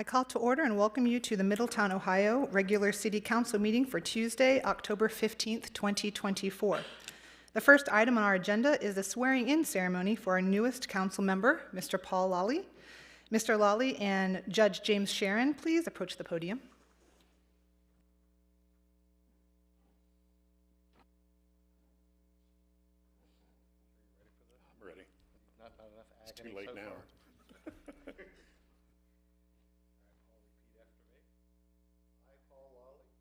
I call to order and welcome you to the Middletown, Ohio regular City Council meeting for Tuesday, October 15th, 2024. The first item on our agenda is the swearing-in ceremony for our newest council member, Mr. Paul Lawley. Mr. Lawley and Judge James Sharon, please approach the podium. I'm ready. Not enough It's agony too late so now. far.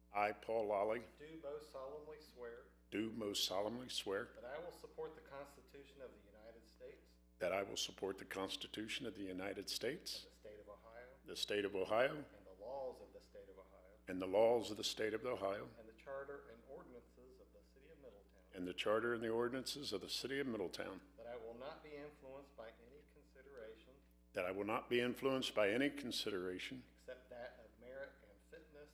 I, Paul Lawley, Do most solemnly swear do most solemnly swear that I will support the Constitution of the United States, that I will support the Constitution of the United States, the State of Ohio, the State of Ohio, and the laws of the State of Ohio, and the laws of the State of Ohio, and the Charter and ordinances of the City of Middletown, and the Charter and the ordinances of the City of Middletown, that I will not be influenced by any consideration that I will not be influenced by any consideration except that of merit and fitness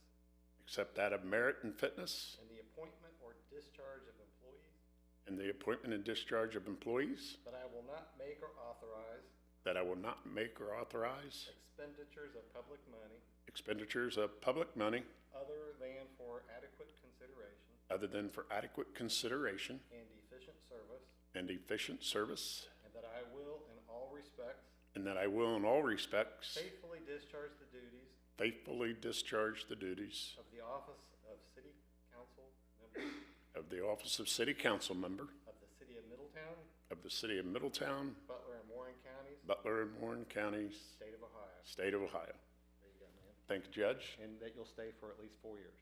except that of merit and fitness in the appointment or discharge of employees, and the appointment and discharge of employees, that I will not make or authorize that I will not make or authorize expenditures of public money expenditures of public money other than for adequate consideration other than for adequate consideration and efficient service, and efficient service, and that I will in all respects and that I will in all respects faithfully discharge the duties faithfully discharge the duties of the office of City Council Member of the office of City Council Member of the City of Middletown, of the City of Middletown, Butler and Warren Counties, Butler and Warren Counties, State of Ohio. State of Ohio. There you go, man. Thank you, Judge. And that you'll stay for at least 4 years.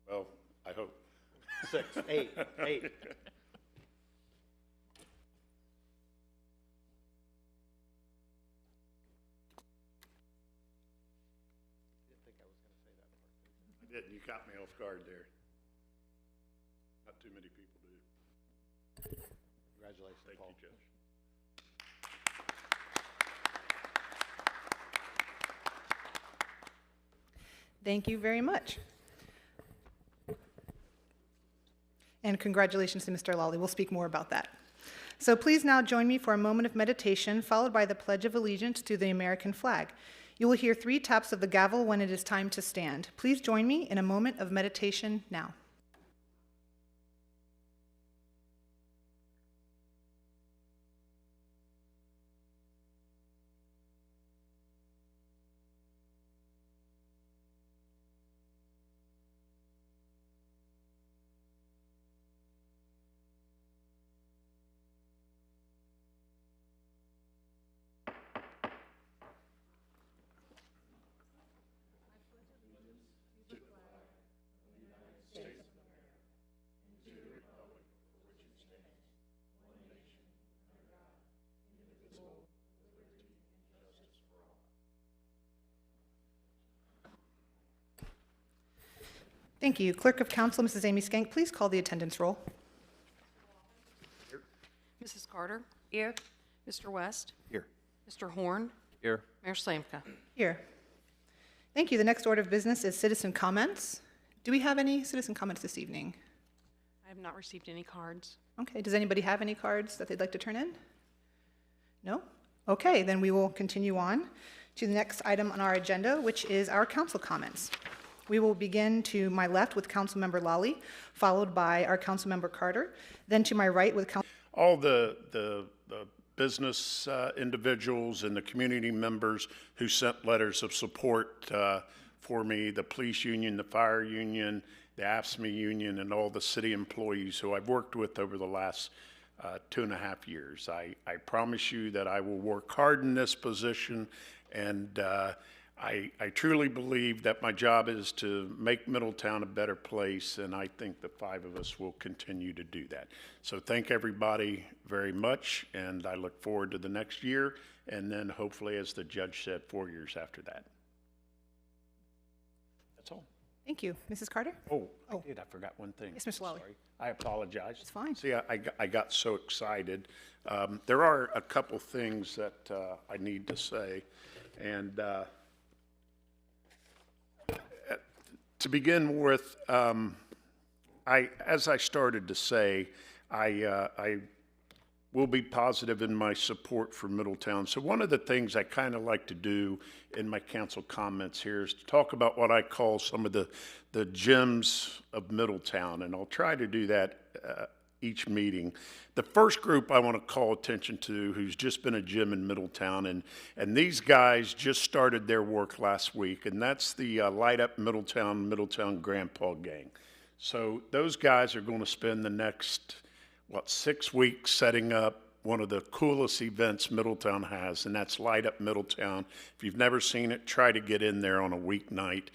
Well, I hope. 6, 8. Didn't think I was going to say that part. I did. You caught me off guard there. Not too many people do. Congratulations, Thank Paul. you, Judge. Thank you very much. And congratulations to Mr. Lawley. We'll speak more about that. So please now join me for a moment of meditation, followed by the Pledge of Allegiance to the American flag. You will hear 3 taps of the gavel when it is time to stand. Please join me in a moment of meditation now. Thank you. Clerk of Council, Mrs. Amy Skank, please call the attendance roll. Mrs. Carter? Here. Mr. West? Here. Mr. Horn? Here. Mayor Slamka? Here. Thank you. The next order of business is citizen comments. Do we have any citizen comments this evening? I have not received any cards. Okay, does anybody have any cards that they'd like to turn in? No? Okay, then we will continue on to the next item on our agenda, which is our council comments. We will begin to my left with Councilmember Lawley, followed by our Councilmember Carter, then to my right with All the business individuals and the community members who sent letters of support for me, the police union, the fire union, the AFSCME union, and all the city employees who I've worked with over the last 2.5 years. I promise you that I will work hard in this position, and I truly believe that my job is to make Middletown a better place, and I think the 5 of us will continue to do that. So thank everybody very much, and I look forward to the next year, and then hopefully, as the judge said, 4 years after that. That's all. Thank you. Mrs. Carter? Oh, Oh. I forgot one thing. Yes, Mr. Lawley. Sorry. I apologize. It's fine. See, I got so excited. There are a couple things that I need to say, and to begin with, as I started to say, I will be positive in my support for Middletown. So one of the things I kind of like to do in my council comments here is to talk about what I call some of the gems of Middletown, and I'll try to do that each meeting. The first group I want to call attention to, who's just been a gem in Middletown, and these guys just started their work last week, and that's the Light Up Middletown Grandpa Gang. So those guys are going to spend the next 6 weeks setting up one of the coolest events Middletown has, and that's Light Up Middletown. If you've never seen it, try to get in there on a weeknight.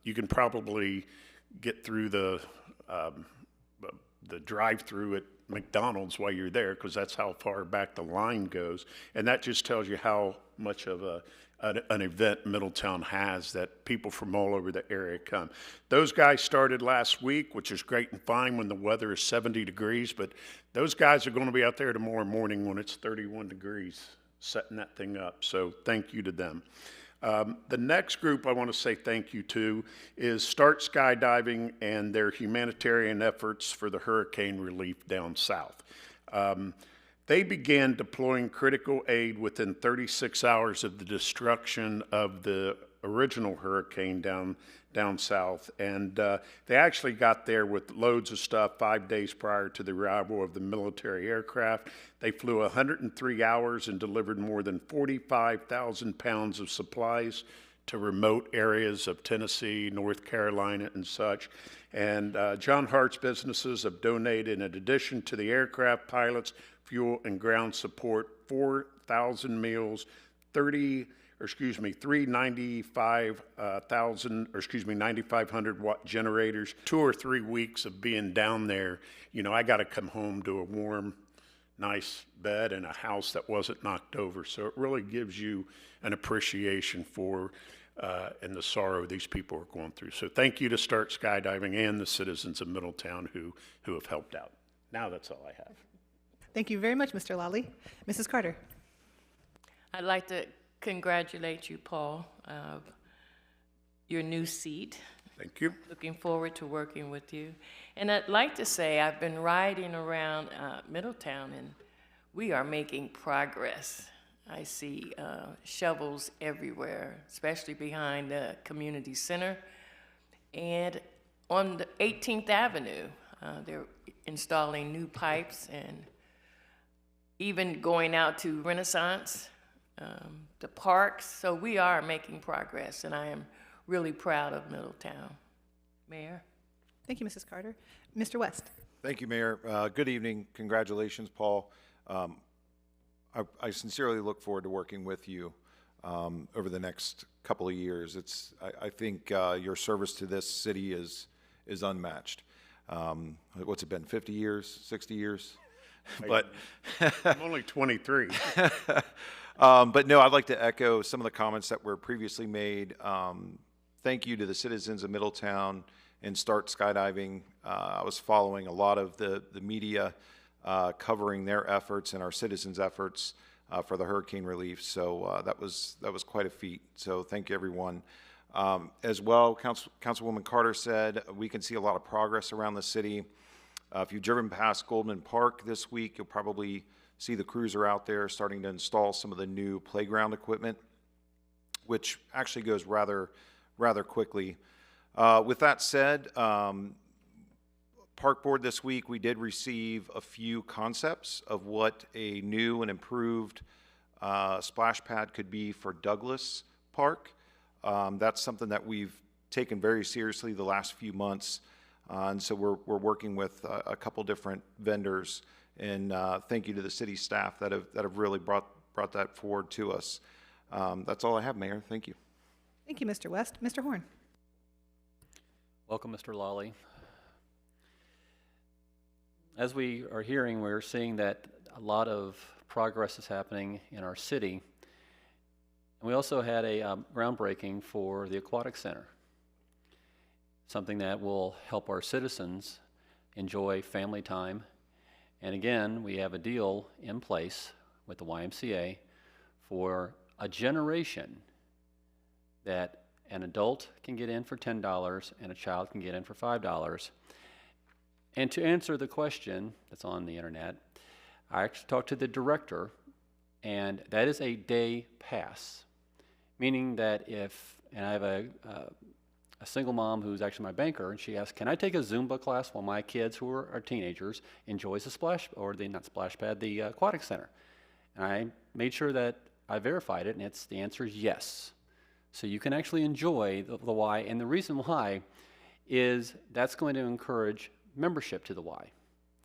You can probably get through the drive-through at McDonald's while you're there, because that's how far back the line goes. And that just tells you how much of an event Middletown has, that people from all over the area come. Those guys started last week, which is great and fine when the weather is 70 degrees, but those guys are going to be out there tomorrow morning when it's 31 degrees setting that thing up. So thank you to them. The next group I want to say thank you to is Start Skydiving and their humanitarian efforts for the hurricane relief down south. They began deploying critical aid within 36 hours of the destruction of the original hurricane down south, and they actually got there with loads of stuff 5 days prior to the arrival of the military aircraft. They flew 103 hours and delivered more than 45,000 pounds of supplies to remote areas of Tennessee, North Carolina, and such. And John Hart's businesses have donated, in addition to the aircraft, pilots, fuel, and ground support, 4,000 meals, 9,500 watt generators. 2 or 3 weeks of being down there, you know, I got to come home to a warm, nice bed and a house that wasn't knocked over. So it really gives you an appreciation for and the sorrow these people are going through. So thank you to Start Skydiving and the citizens of Middletown who have helped out. Now that's all I have. Thank you very much, Mr. Lally. Mrs. Carter. I'd like to congratulate you, Paul, your new seat. Thank you. Looking forward to working with you. And I'd like to say I've been riding around Middletown, and we are making progress. I see shovels everywhere, especially behind the community center. And on the 18th Avenue, they're installing new pipes and even going out to Renaissance, the parks. So we are making progress, and I am really proud of Middletown. Mayor? Thank you, Mrs. Carter. Mr. West. Thank you, Mayor. Good evening. Congratulations, Paul. I sincerely look forward to working with you over the next couple of years. I think your service to this city is unmatched. What's it been, 50 years, 60 years? But I'm only 23. but no, I'd like to echo some of the comments that were previously made. Thank you to the citizens of Middletown and Start Skydiving. I was following a lot of the media covering their efforts and our citizens' efforts for the hurricane relief. So that was quite a feat. So thank you, everyone. As well, Councilwoman Carter said, we can see a lot of progress around the city. If you've driven past Goldman Park this week, you'll probably see the crews are out there starting to install some of the new playground equipment, which actually goes rather quickly. With that said, Park Board this week, we did receive a few concepts of what a new and improved splash pad could be for Douglas Park. That's something that we've taken very seriously the last few months. And so we're working with a couple different vendors, and thank you to the city staff that have really brought that forward to us. That's all I have, Mayor. Thank you. Thank you, Mr. West. Mr. Horn. Welcome, Mr. Lally. As we are hearing, we're seeing that a lot of progress is happening in our city. And we also had a groundbreaking for the Aquatic Center, something that will help our citizens enjoy family time. And again, we have a deal in place with the YMCA for a generation that an adult can get in for $10 and a child can get in for $5. And to answer the question that's on the internet, I actually talked to the director, and that is a day pass, meaning that and I have a single mom who's actually my banker, and she asked, can I take a Zumba class while my kids, who are teenagers, enjoys the aquatic center? And I made sure that I verified it, and the answer is yes. So you can actually enjoy the Y, and the reason why is that's going to encourage membership to the Y.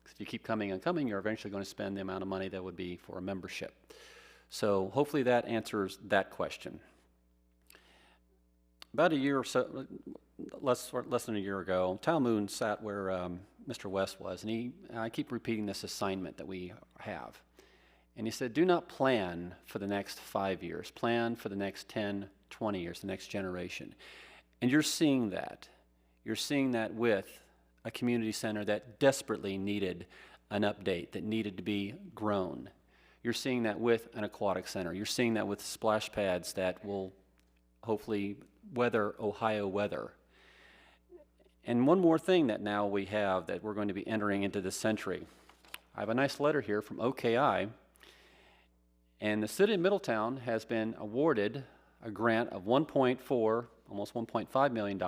If you keep coming and coming, you're eventually going to spend the amount of money that would be for a membership. So hopefully that answers that question. About a year or so, less than a year ago, Tal Moon sat where Mr. West was, and I keep repeating this assignment that we have. And he said, do not plan for the next 5 years. Plan for the next 10, 20 years, the next generation. And you're seeing that. You're seeing that with a community center that desperately needed an update, that needed to be grown. You're seeing that with an aquatic center. You're seeing that with splash pads that will hopefully weather Ohio weather. And one more thing that now we have that we're going to be entering into this century. I have a nice letter here from OKI, and the city of Middletown has been awarded a grant of $1.4, almost $1.5 million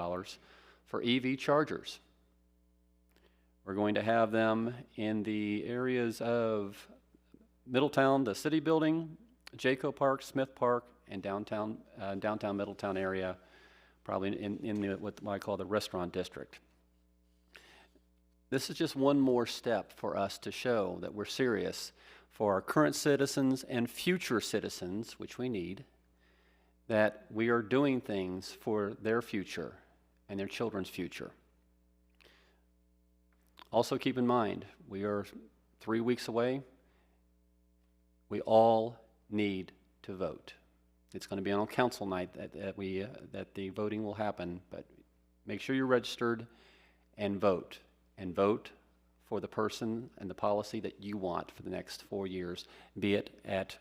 for EV chargers. We're going to have them in the areas of Middletown, the city building, Jayco Park, Smith Park, and downtown Middletown area, probably in what I call the restaurant district. This is just one more step for us to show that we're serious for our current citizens and future citizens, which we need, that we are doing things for their future and their children's future. Also keep in mind, we are 3 weeks away. We all need to vote. It's going to be on council night that the voting will happen, but make sure you're registered and vote for the person and the policy that you want for the next 4 years, be it at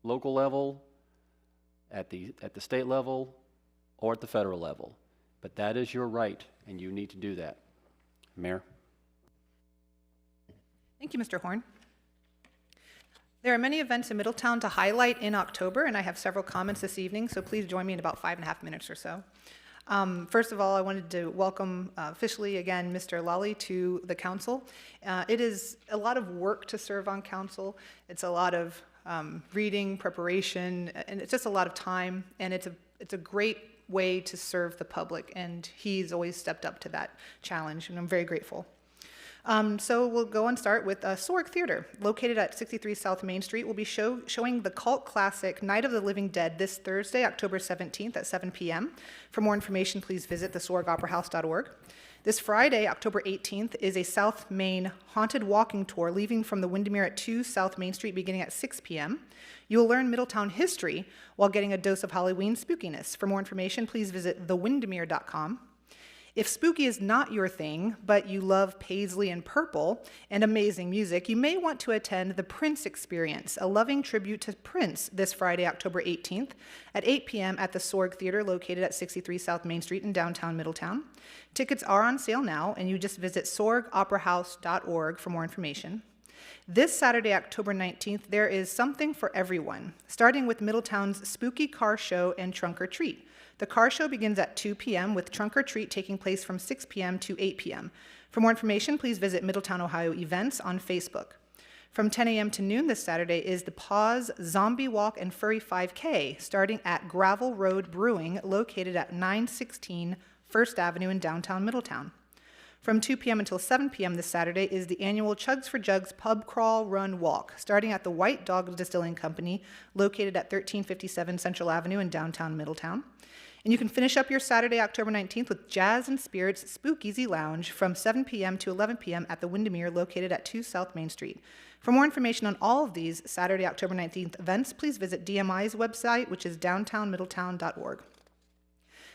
local level, at the state level, or at the federal level. But that is your right, and you need to do that. Mayor? Thank you, Mr. Horn. There are many events in Middletown to highlight in October, and I have several comments this evening, so please join me in about 5.5 minutes or so. First of all, I wanted to welcome officially again Mr. Lally to the council. It is a lot of work to serve on council. It's a lot of reading, preparation, and it's just a lot of time, and it's a great way to serve the public, and he's always stepped up to that challenge, and I'm very grateful. So we'll go and start with Sorg Theater, located at 63 South Main Street. Will be showing the cult classic Night of the Living Dead this Thursday, October 17th at 7 p.m. For more information, please visit thesorgoperahouse.org. This Friday, October 18th, is a South Main haunted walking tour leaving from the Windermere at 2 South Main Street beginning at 6 p.m. You will learn Middletown history while getting a dose of Halloween spookiness. For more information, please visit thewindermere.com. If spooky is not your thing, but you love paisley and purple and amazing music, you may want to attend the Prince Experience, a loving tribute to Prince, this Friday, October 18th at 8 p.m. at the Sorg Theater located at 63 South Main Street in downtown Middletown. Tickets are on sale now, and you just visit sorgoperahouse.org for more information. This Saturday, October 19th, there is something for everyone, starting with Middletown's Spooky Car Show and Trunk or Treat. The car show begins at 2 p.m. with Trunk or Treat taking place from 6 p.m. to 8 p.m. For more information, please visit Middletown, Ohio Events on Facebook. From 10 a.m. to noon this Saturday is the Paws Zombie Walk and Furry 5K, starting at Gravel Road Brewing, located at 916 First Avenue in downtown Middletown. From 2 p.m. until 7 p.m. this Saturday is the annual Chugs for Jugs Pub Crawl Run Walk, starting at the White Dog Distilling Company, located at 1357 Central Avenue in downtown Middletown. And you can finish up your Saturday, October 19th with Jazz and Spirits Spookeasy Lounge from 7 p.m. to 11 p.m. at the Windermere, located at 2 South Main Street. For more information on all of these Saturday, October 19th events, please visit DMI's website, which is downtownmiddletown.org.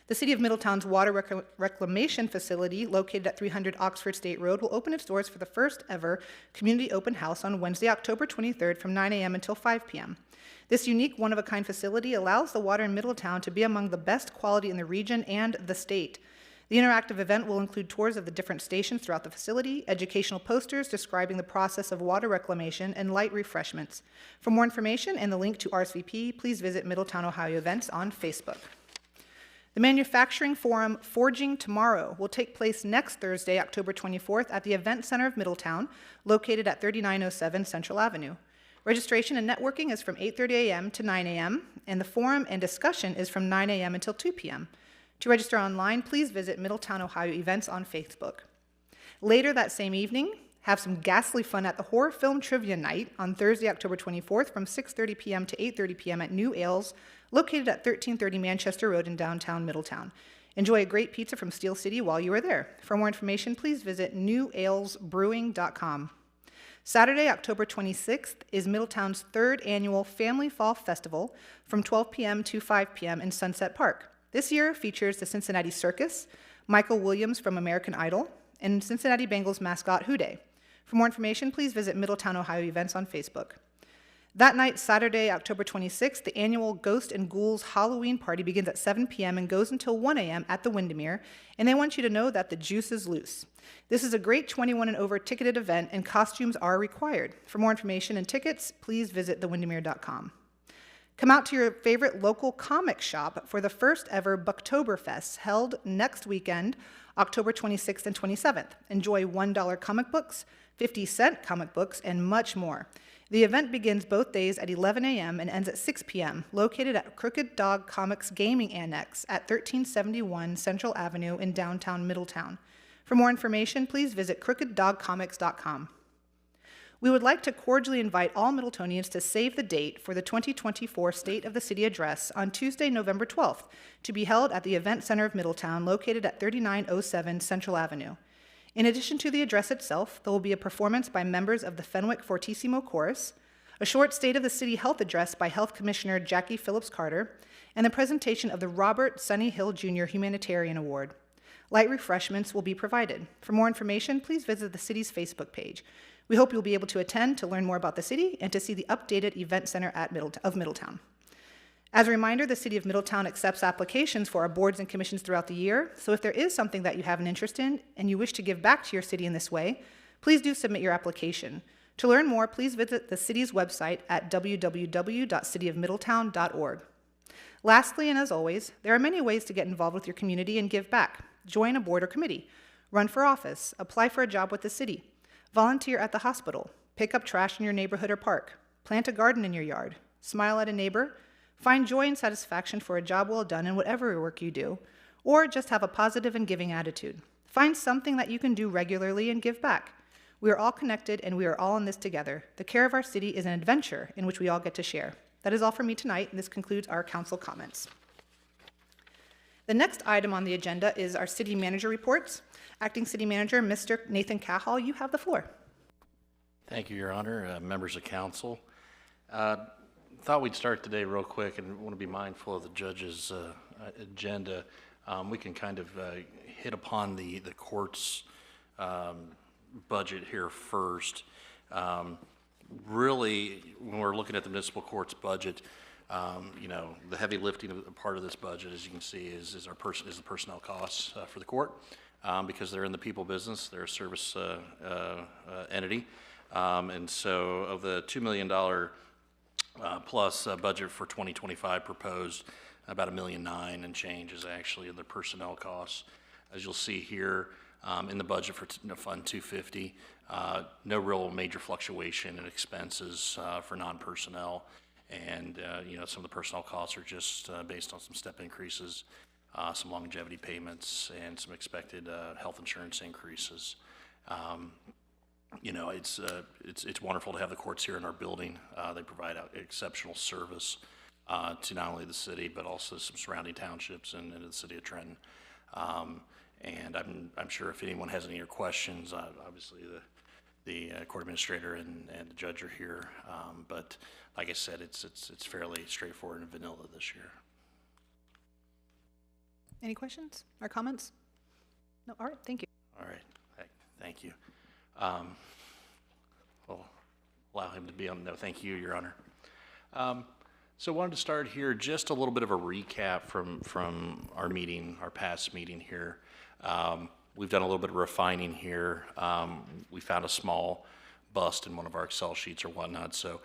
The City of Middletown's water reclamation facility, located at 300 Oxford State Road, will open its doors for the first ever community open house on Wednesday, October 23rd from 9 a.m. until 5 p.m. This unique one-of-a-kind facility allows the water in Middletown to be among the best quality in the region and the state. The interactive event will include tours of the different stations throughout the facility, educational posters describing the process of water reclamation, and light refreshments. For more information and the link to RSVP, please visit Middletown, Ohio events on Facebook. The manufacturing forum Forging Tomorrow will take place next Thursday, October 24th at the Event Center of Middletown, located at 3907 Central Avenue. Registration and networking is from 8:30 a.m. to 9 a.m., and the forum and discussion is from 9 a.m. until 2 p.m. To register online, please visit Middletown, Ohio events on Facebook. Later that same evening, have some ghastly fun at the Horror Film Trivia Night on Thursday, October 24th from 6:30 p.m. to 8:30 p.m. at New Ales, located at 1330 Manchester Road in downtown Middletown. Enjoy a great pizza from Steel City while you are there. For more information, please visit newalesbrewing.com. Saturday, October 26th is Middletown's 3rd annual Family Fall Festival from 12 p.m. to 5 p.m. in Sunset Park. This year features the Cincinnati Circus, Michael Williams from American Idol, and Cincinnati Bengals mascot Houday. For more information, please visit Middletown, Ohio events on Facebook. That night, Saturday, October 26th, the annual Ghost and Ghouls Halloween party begins at 7 p.m. and goes until 1 a.m. at the Windermere, and they want you to know that the juice is loose. This is a great 21 and over ticketed event, and costumes are required. For more information and tickets, please visit thewindermere.com. Come out to your favorite local comic shop for the first ever Booktoberfest held next weekend, October 26th and 27th. Enjoy $1 comic books, 50-cent comic books, and much more. The event begins both days at 11 a.m. and ends at 6 p.m., located at Crooked Dog Comics Gaming Annex at 1371 Central Avenue in downtown Middletown. For more information, please visit crookeddogcomics.com. We would like to cordially invite all Middletonians to save the date for the 2024 State of the City Address on Tuesday, November 12th, to be held at the Event Center of Middletown, located at 3907 Central Avenue. In addition to the address itself, there will be a performance by members of the Fenwick Fortissimo Chorus, a short State of the City Health Address by Health Commissioner Jackie Phillips Carter, and the presentation of the Robert Sonny Hill Jr. Humanitarian Award. Light refreshments will be provided. For more information, please visit the city's Facebook page. We hope you'll be able to attend to learn more about the city and to see the updated event center of Middletown. As a reminder, the City of Middletown accepts applications for our boards and commissions throughout the year, so if there is something that you have an interest in and you wish to give back to your city in this way, please do submit your application. To learn more, please visit the city's website at www.cityofmiddletown.org. Lastly, and as always, there are many ways to get involved with your community and give back. Join a board or committee, run for office, apply for a job with the city, volunteer at the hospital, pick up trash in your neighborhood or park, plant a garden in your yard, smile at a neighbor, find joy and satisfaction for a job well done in whatever work you do, or just have a positive and giving attitude. Find something that you can do regularly and give back. We are all connected and we are all in this together. The care of our city is an adventure in which we all get to share. That is all for me tonight, and this concludes our council comments. The next item on the agenda is our city manager reports. Acting City Manager, Mr. Nathan Cahall, you have the floor. Thank you, Your Honor, members of council. Thought we'd start today real quick and want to be mindful of the judge's agenda. We can kind of hit upon the court's budget here first. Really, when we're looking at the municipal court's budget, you know, the heavy lifting of part of this budget, as you can see, is the personnel costs for the court, because they're in the people business, they're a service entity, and so of the $2 million plus budget for 2025 proposed, about $1.9 million and change is actually in the personnel costs. As you'll see here in the budget for Fund 250, no real major fluctuation in expenses for non-personnel. And, you know, some of the personnel costs are just based on some step increases, some longevity payments, and some expected health insurance increases. You know, it's wonderful to have the courts here in our building. They provide exceptional service to not only the city, but also some surrounding townships and the city of Trenton. And I'm sure if anyone has any other questions, obviously the court administrator and the judge are here. But like I said, it's fairly straightforward and vanilla this year. Any questions or comments? No, all right, thank you. All right, thank you. We'll allow him to be on. No, thank you, Your Honor. So I wanted to start here, just a little bit of a recap from our meeting, our past meeting here. We've done a little bit of refining here. We found a small bust in one of our Excel sheets or whatnot, so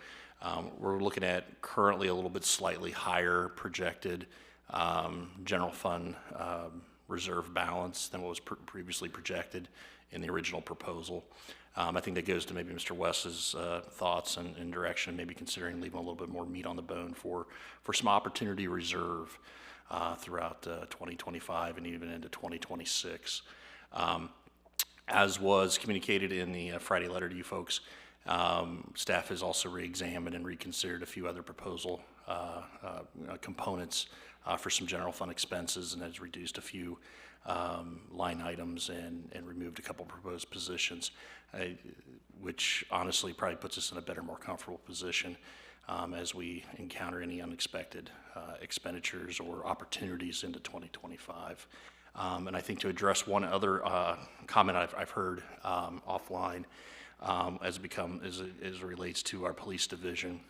we're looking at currently a little bit slightly higher projected general fund reserve balance than what was previously projected in the original proposal. I think that goes to maybe Mr. West's thoughts and direction, maybe considering leaving a little bit more meat on the bone for some opportunity reserve throughout 2025 and even into 2026. As was communicated in the Friday letter to you folks, staff has also re-examined and reconsidered a few other proposal components for some general fund expenses and has reduced a few line items and removed a couple proposed positions, which honestly probably puts us in a better, more comfortable position as we encounter any unexpected expenditures or opportunities into 2025. And I think to address one other comment I've heard offline as it relates to our police division.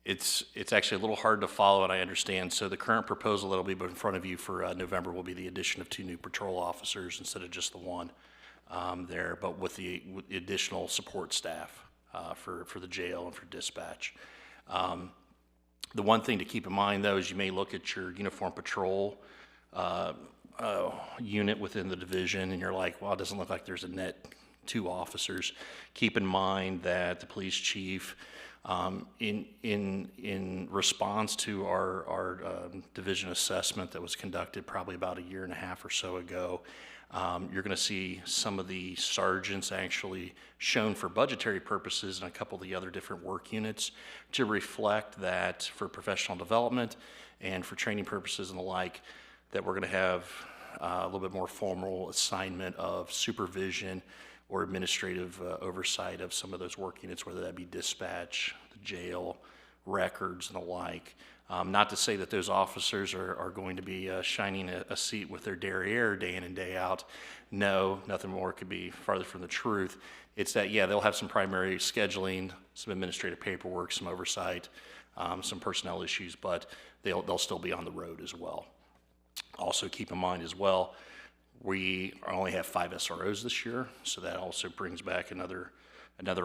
It's actually a little hard to follow, and I understand. So the current proposal that'll be in front of you for November will be the addition of 2 new patrol officers instead of just the 1 there, but with the additional support staff for the jail and for dispatch. The one thing to keep in mind, though, is you may look at your uniform patrol unit within the division, and you're like, well, it doesn't look like there's a net 2 officers. Keep in mind that the police chief, in response to our division assessment that was conducted probably about a year and a half or so ago, you're going to see some of the sergeants actually shown for budgetary purposes in a couple of the other different work units to reflect that for professional development and for training purposes and the like, that we're going to have a little bit more formal assignment of supervision or administrative oversight of some of those work units, whether that be dispatch, the jail, records, and the like. Not to say that those officers are going to be shining a seat with their derriere day in and day out. No, nothing more could be farther from the truth. It's that, yeah, they'll have some primary scheduling, some administrative paperwork, some oversight, some personnel issues, but they'll still be on the road as well. Also keep in mind as well, we only have 5 SROs this year, so that also brings back another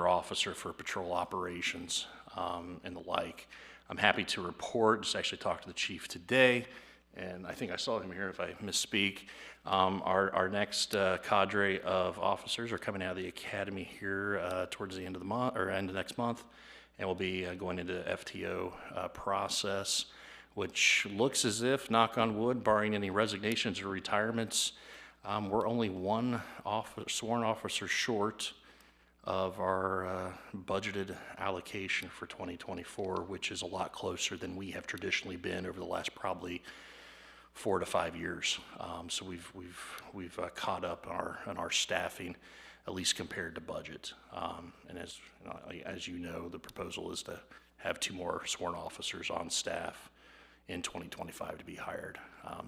officer for patrol operations and the like. I'm happy to report, just actually talked to the chief today, and I think I saw him here if I misspeak. Our next cadre of officers are coming out of the academy here towards the end of the month, or end of next month, and we'll be going into the FTO process, which looks as if, knock on wood, barring any resignations or retirements, we're only 1 sworn officer short of our budgeted allocation for 2024, which is a lot closer than we have traditionally been over the last probably 4 to 5 years. So we've caught up on our staffing, at least compared to budget. And as you know, the proposal is to have 2 more sworn officers on staff in 2025 to be hired.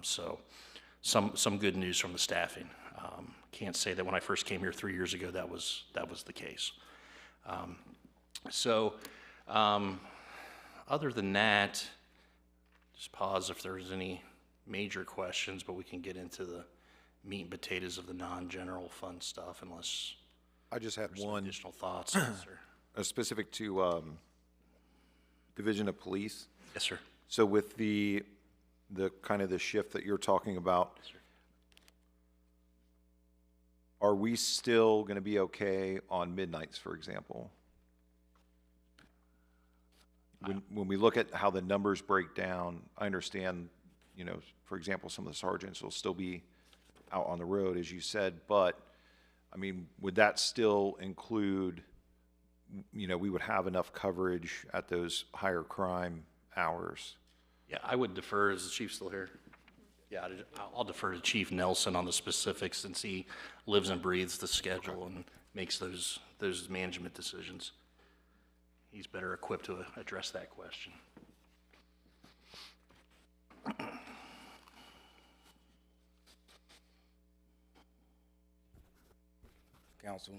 So some good news from the staffing. Can't say that when I first came here 3 years ago that was the case. Other than that, just pause if there's any major questions, but we can get into the meat and potatoes of the non-general fund stuff unless I just had there's some one additional thoughts. Yes, sir. specific to Division of Police. Yes, sir. So with the kind of the shift that you're talking about, Yes, sir. are we still going to be okay on midnights, for example? When we look at how the numbers break down, I understand, for example, some of the sergeants will still be out on the road, as you said, but, I mean, would that still include, we would have enough coverage at those higher crime hours? Yeah, I would defer. Is the chief still here? Yeah, I'll defer to Chief Nelson on the specifics since he lives and breathes the schedule and makes those management decisions. He's better equipped to address that question. Council,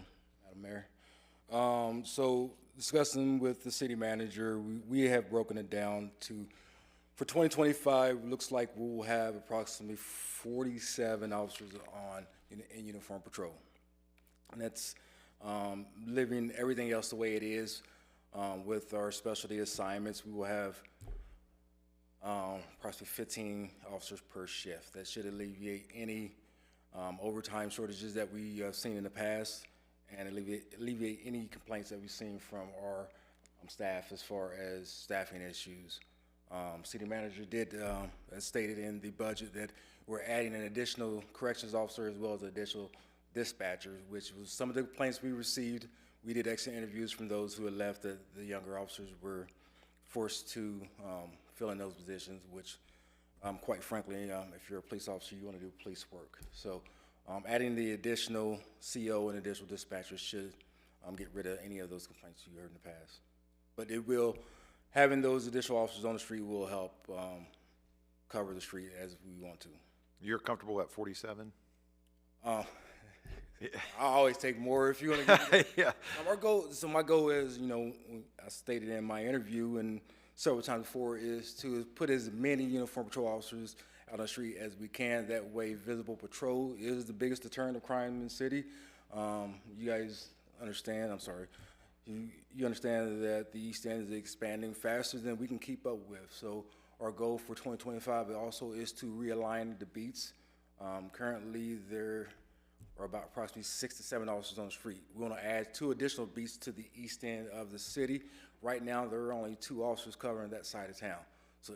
Madam Mayor. So discussing with the city manager, we have broken it down to, for 2025, looks like we'll have approximately 47 officers in uniform patrol. And that's living everything else the way it is. With our specialty assignments, we will have approximately 15 officers per shift. That should alleviate any overtime shortages that we have seen in the past, and alleviate any complaints that we've seen from our staff as far as staffing issues. City manager did, as stated in the budget, that we're adding an additional corrections officer as well as additional dispatcher, which was some of the complaints we received. We did exit interviews from those who had left. The younger officers were forced to fill in those positions, which quite frankly, if you're a police officer, you want to do police work. So adding the additional CO and additional dispatchers should get rid of any of those complaints you heard in the past. But it will, having those additional officers on the street will help cover the street as we want to. You're comfortable at 47? I always take more if you want to get Yeah. Our goal, so my goal is, I stated in my interview and several times before, is to put as many uniform patrol officers out on the street as we can. That way, visible patrol is the biggest deterrent of crime in the city. You guys understand, I'm sorry, you understand that the East End is expanding faster than we can keep up with. So our goal for 2025 also is to realign the beats. Currently, there are about approximately 6 to 7 officers on the street. We want to add 2 additional beats to the east end of the city. Right now, there are only 2 officers covering that side of town. So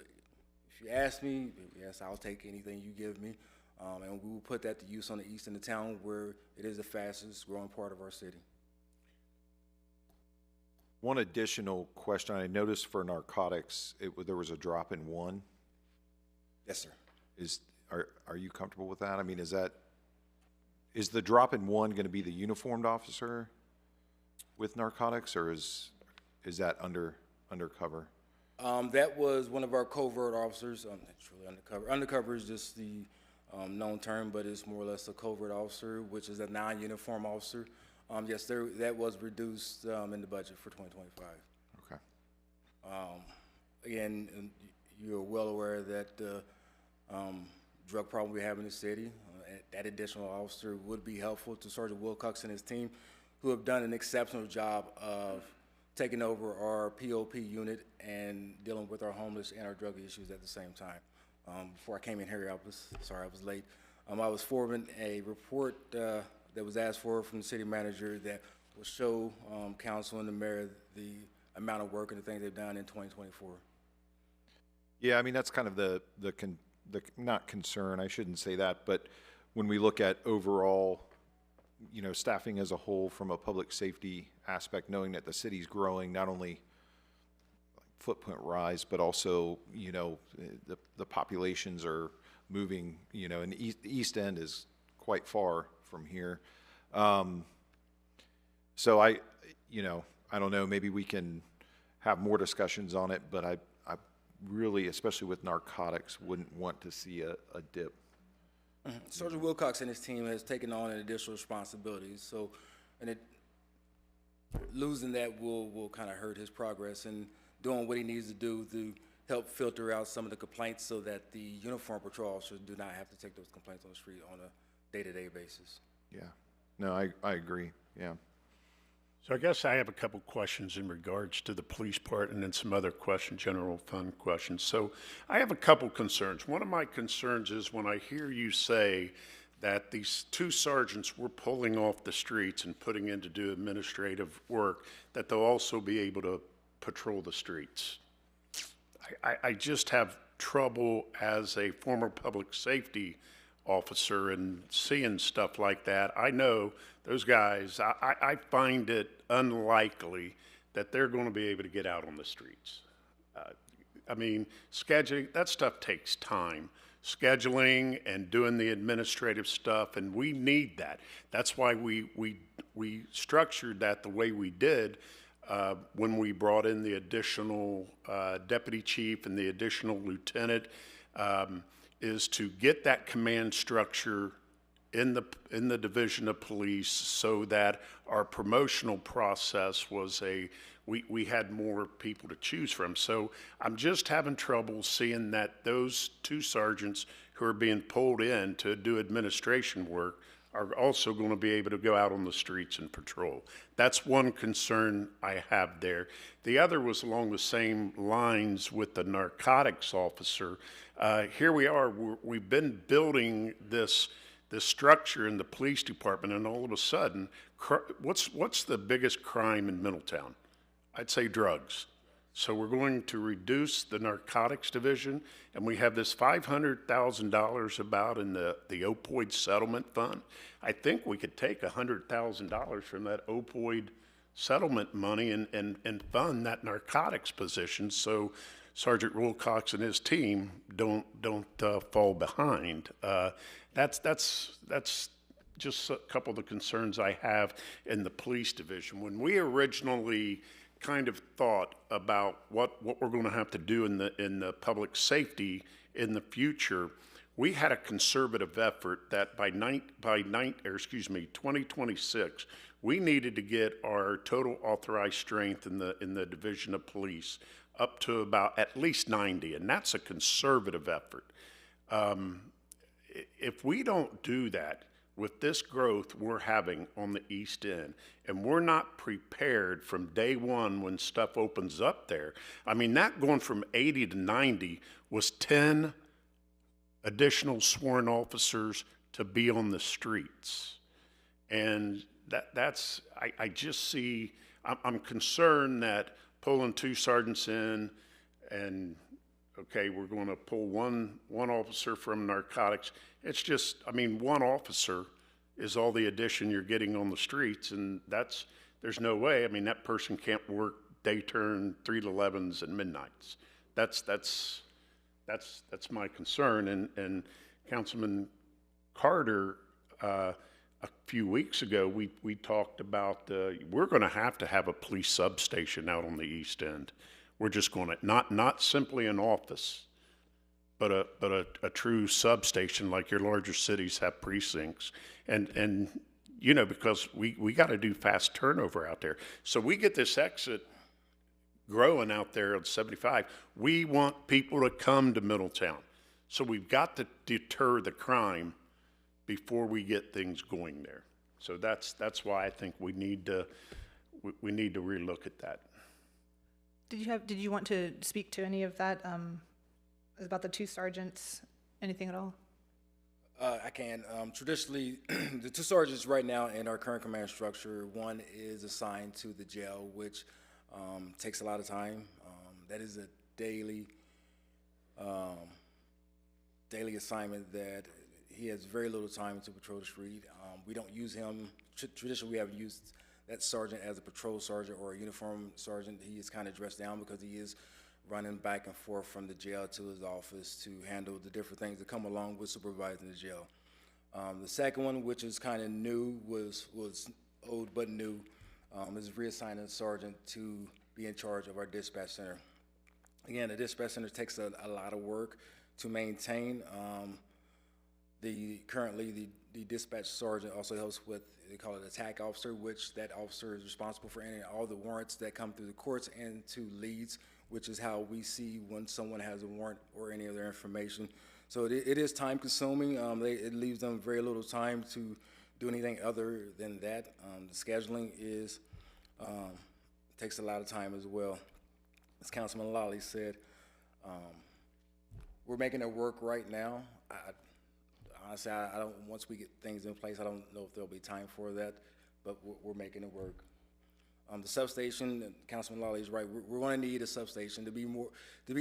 if you ask me, yes, I'll take anything you give me. And we will put that to use on the east end of town, where it is the fastest growing part of our city. One additional question, I noticed for narcotics, there was a drop in 1. Yes, sir. Are you comfortable with that? I mean, is the drop in 1 going to be the uniformed officer with narcotics, or is that undercover? That was one of our covert officers. It's really undercover. Undercover is just the known term, but it's more or less a covert officer, which is a non-uniform officer. Yes, that was reduced in the budget for 2025. Okay. Again, you're well aware that the drug problem we have in the city, that additional officer would be helpful to Sergeant Wilcox and his team, who have done an exceptional job of taking over our POP unit and dealing with our homeless and our drug issues at the same time. Before I came in here, I was late. I was forwarding a report that was asked for from the city manager that will show council and the mayor the amount of work and the things they've done in 2024. Yeah, I mean, that's kind of the not concern, I shouldn't say that, but when we look at overall, staffing as a whole from a public safety aspect, knowing that the city's growing, not only footprint rise, but also, the populations are moving, and the East End is quite far from here. So I don't know, maybe we can have more discussions on it, but I really, especially with narcotics, wouldn't want to see a dip. Sergeant Wilcox and his team has taken on an additional responsibility. So, losing that will kind of hurt his progress and doing what he needs to do to help filter out some of the complaints so that the uniform patrol officers do not have to take those complaints on the street on a day-to-day basis. Yeah, no, I agree, yeah. So I guess I have a couple questions in regards to the police part, and then some other questions, general fund questions. So I have a couple concerns. One of my concerns is when I hear you say that these 2 sergeants were pulling off the streets and putting in to do administrative work, that they'll also be able to patrol the streets. I just have trouble as a former public safety officer and seeing stuff like that. I know those guys, I find it unlikely that they're going to be able to get out on the streets. I mean, scheduling, that stuff takes time. Scheduling and doing the administrative stuff, and we need that. That's why we structured that the way we did when we brought in the additional deputy chief and the additional lieutenant, is to get that command structure in the Division of Police so that our promotional process was we had more people to choose from. So I'm just having trouble seeing that those two sergeants who are being pulled in to do administration work are also going to be able to go out on the streets and patrol. That's one concern I have there. The other was along the same lines with the narcotics officer. Here we are, we've been building this structure in the police department, and all of a sudden, what's the biggest crime in Middletown? I'd say drugs. So we're going to reduce the narcotics division, and we have this $500,000 about in the opioid settlement fund. I think we could take $100,000 from that opioid settlement money and fund that narcotics position so Sergeant Wilcox and his team don't fall behind. That's just a couple of the concerns I have in the police division. When we originally kind of thought about what we're going to have to do in the public safety in the future, we had a conservative effort that by 2026, we needed to get our total authorized strength in the Division of Police up to about at least 90, and that's a conservative effort. If we don't do that, with this growth we're having on the East End, and we're not prepared from day one when stuff opens up there. I mean, that going from 80 to 90 was 10 additional sworn officers to be on the streets. And I just see, I'm concerned that pulling two sergeants in and, okay, we're going to pull one officer from narcotics. It's just, I mean, one officer is all the addition you're getting on the streets, and there's no way. I mean, that person can't work day turn 3 to 11s and midnights. That's my concern. And Councilman Carter, a few weeks ago, we talked about we're going to have a police substation out on the East End. We're just going to not simply an office, but a true substation like your larger cities have precincts, and you know, because we got to do fast turnover out there. So we get this exit growing out there on 75. We want people to come to Middletown, so we've got to deter the crime before we get things going there. So that's why I think we need to relook at that. Did you want to speak to any of that, about the two sergeants, anything at all? I can. Traditionally, the two sergeants right now in our current command structure, one is assigned to the jail, which takes a lot of time. That is a daily assignment that he has very little time to patrol the street. We don't use him. Traditionally, we haven't used that sergeant as a patrol sergeant or a uniform sergeant. He is kind of dressed down because he is running back and forth from the jail to his office to handle the different things that come along with supervising the jail. The second one, which is kind of new, was old but new, is reassigning a sergeant to be in charge of our dispatch center. Again, the dispatch center takes a lot of work to maintain. Currently the dispatch sergeant also helps with, they call it attack officer, which that officer is responsible for all the warrants that come through the courts and to leads, which is how we see when someone has a warrant or any other information. So it is time consuming. It leaves them very little time to do anything other than that. The scheduling takes a lot of time as well. As Councilman Lally said, we're making it work right now. Honestly, I don't. Once we get things in place, I don't know if there'll be time for that, but we're making it work. The substation, Councilman Lally is right. We're going to need a substation to be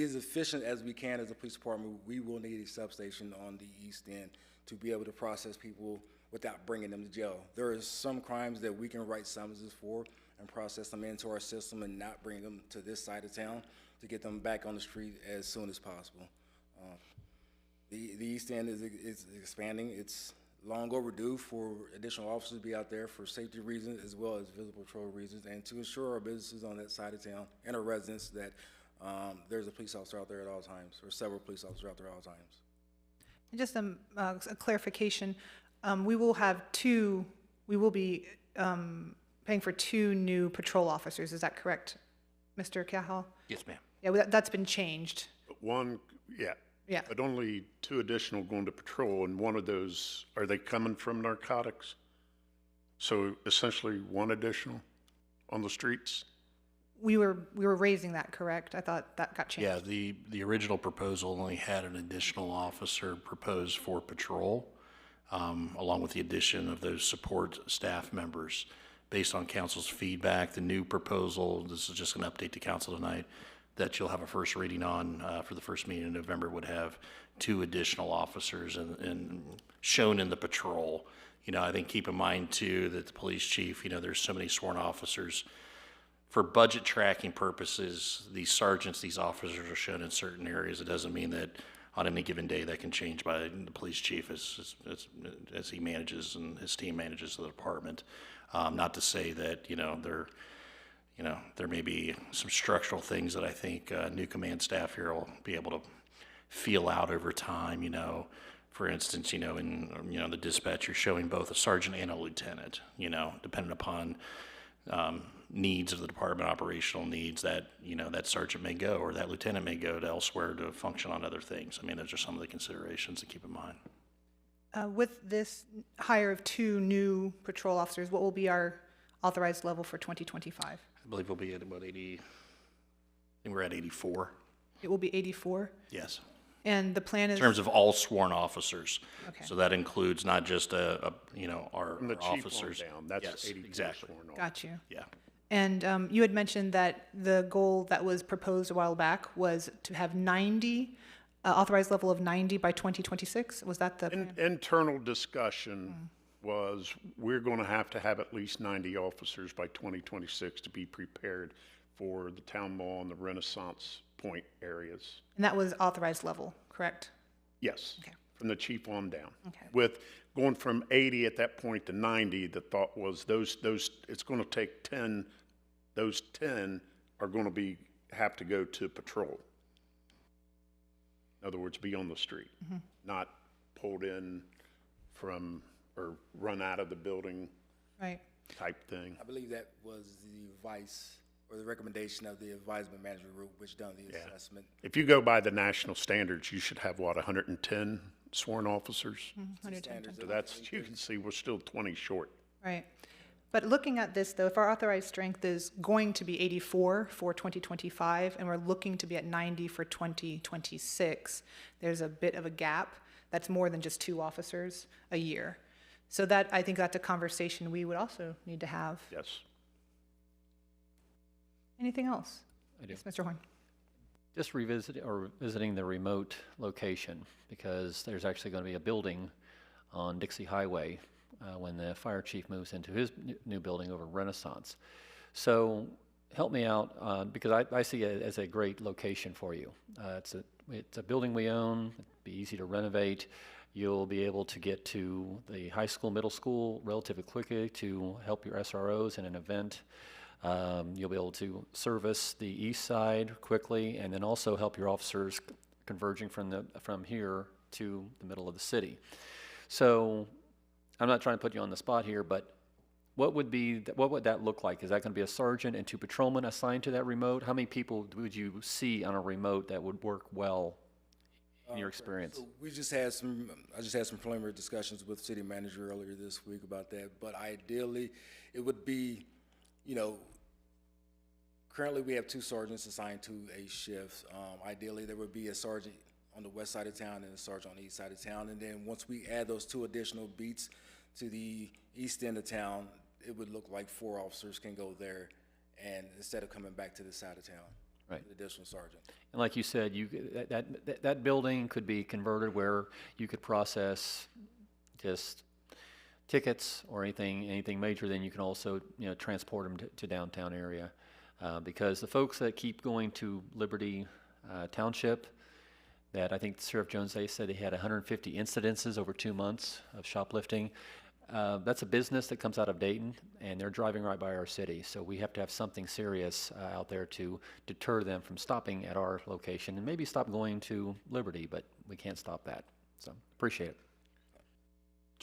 as efficient as we can as a police department. We will need a substation on the East End to be able to process people without bringing them to jail. There are some crimes that we can write summonses for and process them into our system and not bring them to this side of town to get them back on the street as soon as possible. The East End is expanding. It's long overdue for additional officers to be out there for safety reasons as well as visible patrol reasons, and to ensure our businesses on that side of town and our residents that there's a police officer out there at all times, or several police officers out there at all times. And just a clarification, We will be paying for 2 new patrol officers. Is that correct, Mr. Cahal? Yes, ma'am. Yeah, that's been changed. One, yeah. Yeah. But only 2 additional going to patrol, and one of those, are they coming from narcotics? So essentially 1 additional on the streets? We were raising that, correct? I thought that got changed. Yeah, the original proposal only had an additional officer proposed for patrol, along with the addition of those support staff members. Based on council's feedback, the new proposal, this is just an update to council tonight, that you'll have a first reading on for the first meeting in November, would have 2 additional officers and shown in the patrol. You know, I think keep in mind too that the police chief, you know, there's so many sworn officers. For budget tracking purposes, these sergeants, these officers are shown in certain areas. It doesn't mean that on any given day that can change by the police chief as he manages and his team manages the department. Not to say that, you know, there may be some structural things that I think new command staff here will be able to feel out over time, you know. For instance, you know, in the dispatch, you're showing both a sergeant and a lieutenant, you know, depending upon needs of the department, operational needs, that, you know, that sergeant may go or that lieutenant may go to elsewhere to function on other things. I mean, those are some of the considerations to keep in mind. With this hire of 2 new patrol officers, what will be our authorized level for 2025? I believe we'll be at about 80, I think we're at 84. It will be 84? Yes. And the plan is? In terms of all sworn officers. Okay. So that includes not just you know, our From the chief on officers. down, that's Yes, 84 exactly. sworn on. Got you. Yeah. And you had mentioned that the goal that was proposed a while back was to have 90, authorized level of 90 by 2026? Was that the plan? Internal discussion was, we're going to have at least 90 officers by 2026 to be prepared for the town mall and the Renaissance Point areas. And that was authorized level, correct? Yes, Okay. from the chief on down. Okay. With going from 80 at that point to 90, the thought was those it's going to take 10. Those 10 are going to have to go to patrol. In other words, be on the street, not pulled in from or run out of the building Right. type thing. I believe that was the advice or the recommendation of the advisement management group, which done the assessment. If you go by the national standards, you should have, 110 sworn officers? Standards So of- that's, you can see we're still 20 short. Right. But looking at this, though, if our authorized strength is going to be 84 for 2025, and we're looking to be at 90 for 2026, there's a bit of a gap. That's more than just 2 officers a year. So that, I think that's a conversation we would also need to have. Yes. Anything else? I do. Yes, Mr. Horn. Just visiting the remote location, because there's actually going to be a building on Dixie Highway when the fire chief moves into his new building over Renaissance. So help me out, because I see it as a great location for you. It's a building we own. It'd be easy to renovate. You'll be able to get to the high school, middle school relatively quickly to help your SROs in an event. You'll be able to service the east side quickly, and then also help your officers converging from here to the middle of the city. So I'm not trying to put you on the spot here, but what would that look like? Is that going to be a sergeant and 2 patrolmen assigned to that remote? How many people would you see on a remote that would work well in your experience? So I just had some preliminary discussions with city manager earlier this week about that, but ideally, it would be, you know, currently we have 2 sergeants assigned to a shift. Ideally, there would be a sergeant on the west side of town and a sergeant on the east side of town, and then once we add those 2 additional beats to the east end of town, it would look like 4 officers can go there, and instead of coming back to the side of town. Right. An additional sergeant. And like you said, that building could be converted where you could process just tickets or anything major. Then you can also, you know, transport them to downtown area, because the folks that keep going to Liberty Township, that I think Sheriff Jones, they said they had 150 incidences over 2 months of shoplifting. That's a business that comes out of Dayton, and they're driving right by our city. So we have to have something serious out there to deter them from stopping at our location, and maybe stop going to Liberty, but we can't stop that. So appreciate it.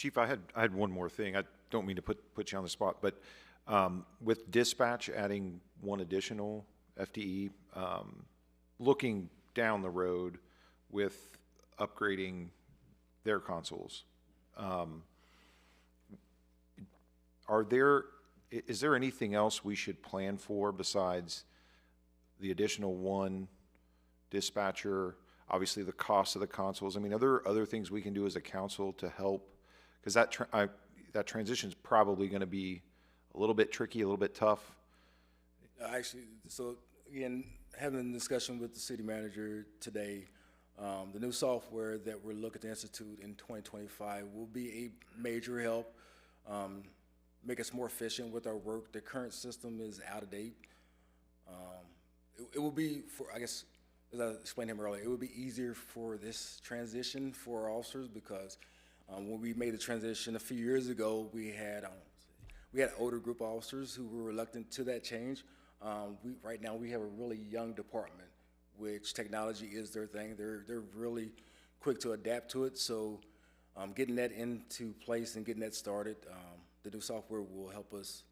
Chief, I had one more thing. I don't mean to put you on the spot, but with dispatch adding one additional FTE, looking down the road with upgrading their consoles, is there anything else we should plan for besides the additional one dispatcher? Obviously, the cost of the consoles. I mean, are there other things we can do as a council to help? Because that transition is probably going to be a little bit tricky, a little bit tough. Actually, so again, having a discussion with the city manager today, the new software that we're looking to institute in 2025 will be a major help, make us more efficient with our work. The current system is out of date. It will be, I guess, as I explained to him earlier, it would be easier for this transition for our officers because when we made the transition a few years ago, we had older group of officers who were reluctant to that change. Right now we have a really young department, which technology is their thing. They're really quick to adapt to it. So getting that into place and getting that started, the new software will help us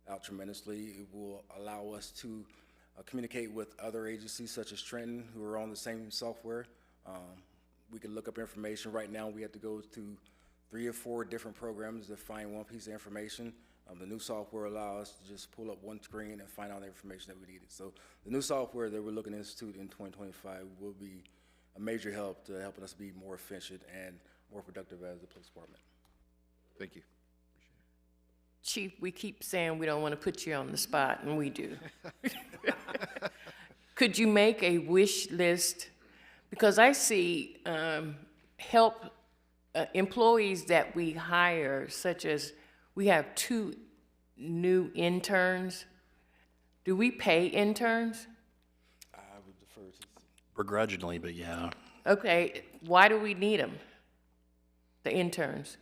out tremendously. It will allow us to communicate with other agencies such as Trenton who are on the same software. We can look up information. Right now we have to go to 3 or 4 different programs to find one piece of information. The new software allows us to just pull up one screen and find all the information that we needed. So the new software that we're looking to institute in 2025 will be a major help to helping us be more efficient and more productive as a police department. Thank you. Chief, we keep saying we don't want to put you on the spot, and we do. Could you make a wish list? Because I see help employees that we hire, such as we have 2 new interns. Do we pay interns? I would defer to Begrudgingly, but yeah. Okay, why do we need them, the interns?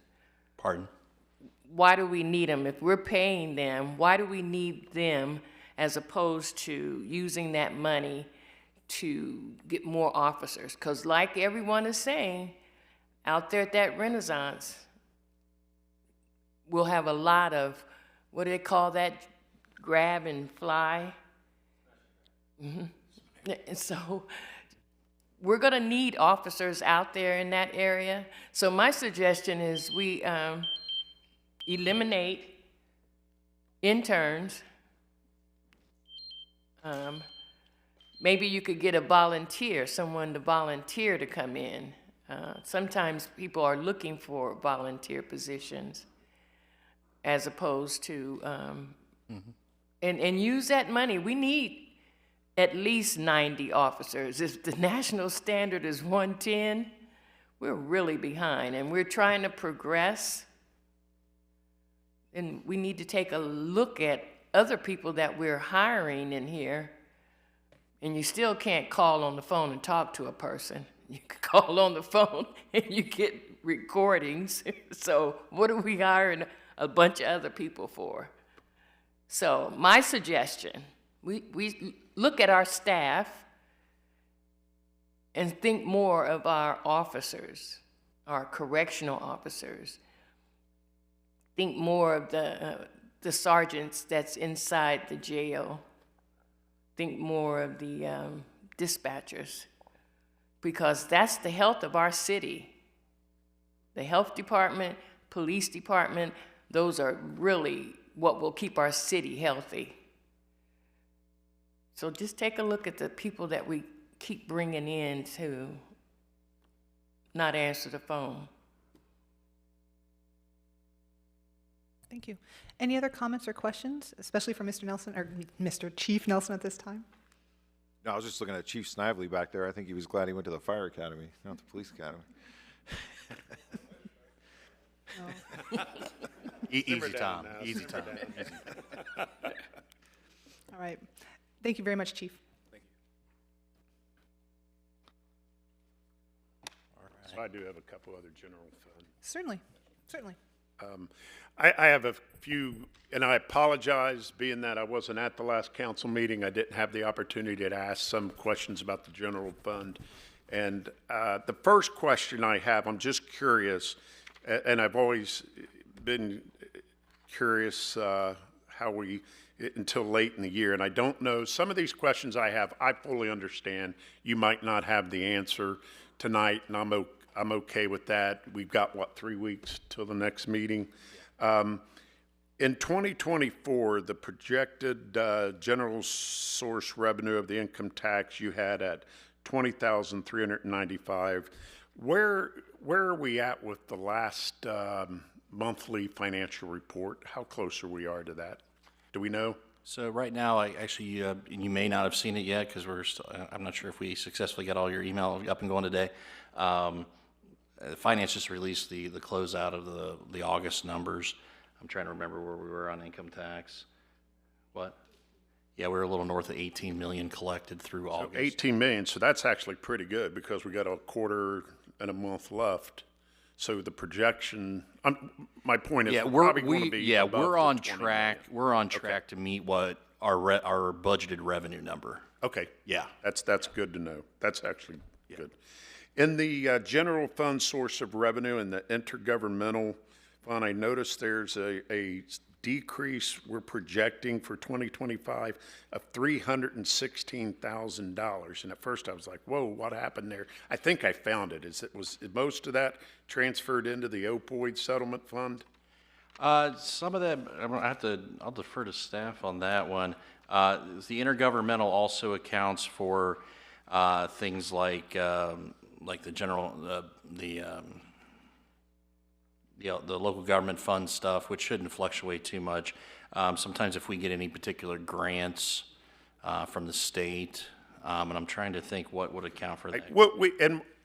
Pardon? Why do we need them? If we're paying them, why do we need them as opposed to using that money to get more officers? Because like everyone is saying, out there at that Renaissance, we'll have a lot of, what do they call that, grab and fly? Mm-hmm. And so we're gonna need officers out there in that area. So my suggestion is we eliminate interns. Maybe you could get a volunteer, someone to volunteer to come in. Sometimes people are looking for volunteer positions as opposed to, and use that money. We need at least 90 officers. If the national standard is 110, we're really behind, and we're trying to progress. And we need to take a look at other people that we're hiring in here. And you still can't call on the phone and talk to a person. You can call on the phone and you get recordings. So what are we hiring a bunch of other people for? So my suggestion, we look at our staff and think more of our officers, our correctional officers. Think more of the sergeants that's inside the jail. Think more of the dispatchers, because that's the health of our city. The health department, police department, those are really what will keep our city healthy. So just take a look at the people that we keep bringing in to not answer the phone. Thank you. Any other comments or questions, especially for Mr. Nelson, or Mr. Chief Nelson at this time? No, I was just looking at Chief Snively back there. I think he was glad he went to the fire academy, not the police academy. Easy time, easy time. All right. Thank you very much, Chief. So I do have a couple other general fund. Certainly, certainly. I have a few, and I apologize, being that I wasn't at the last council meeting, I didn't have the opportunity to ask some questions about the general fund. And the first question I have, I'm just curious, And I've always been curious how we, until late in the year, and I don't know, some of these questions I have, I fully understand. You might not have the answer tonight, and I'm okay with that. We've got, what, 3 weeks till the next meeting? In 2024, the projected general source revenue of the income tax you had at 20,395. Where are we at with the last monthly financial report? How close are we to that? Do we know? So right now, I actually, you may not have seen it yet because I'm not sure if we successfully got all your email up and going today. Finance just released the closeout of the August numbers. I'm trying to remember where we were on income tax. What? Yeah, we're a little north of 18 million collected through August. 18 million, so that's actually pretty good because we got a quarter and a month left. So the projection, my point is, Yeah, we're probably going to be above we're the on 20 track. million. We're on track to meet what our budgeted revenue number. Okay. Yeah. That's good to know. That's actually good. In the general fund source of revenue and the intergovernmental fund, I noticed there's a decrease we're projecting for 2025 of $316,000. And at first I was like, whoa, what happened there? I think I found it. Is most of that transferred into the opioid settlement fund? Some of that, I'll defer to staff on that one. The intergovernmental also accounts for things like the general, the local government fund stuff, which shouldn't fluctuate too much. Sometimes if we get any particular grants from the state, and I'm trying to think what would account for that.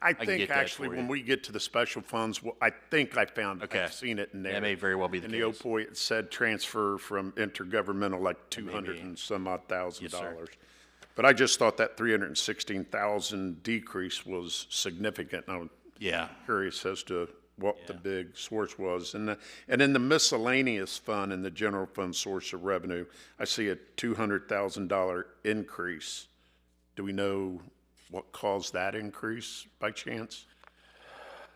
I get think that actually for when you. we get to the special funds, I think I found, Okay. I've seen it in there. That may very well be the in case. the opioid, it said transfer from intergovernmental like 200 and some odd thousand Yes, sir. dollars. But I just thought that 316,000 decrease was significant. And I'm Yeah. curious as to what the big source was. And in the miscellaneous fund, in the general fund source of revenue, I see a $200,000 increase. Do we know what caused that increase by chance?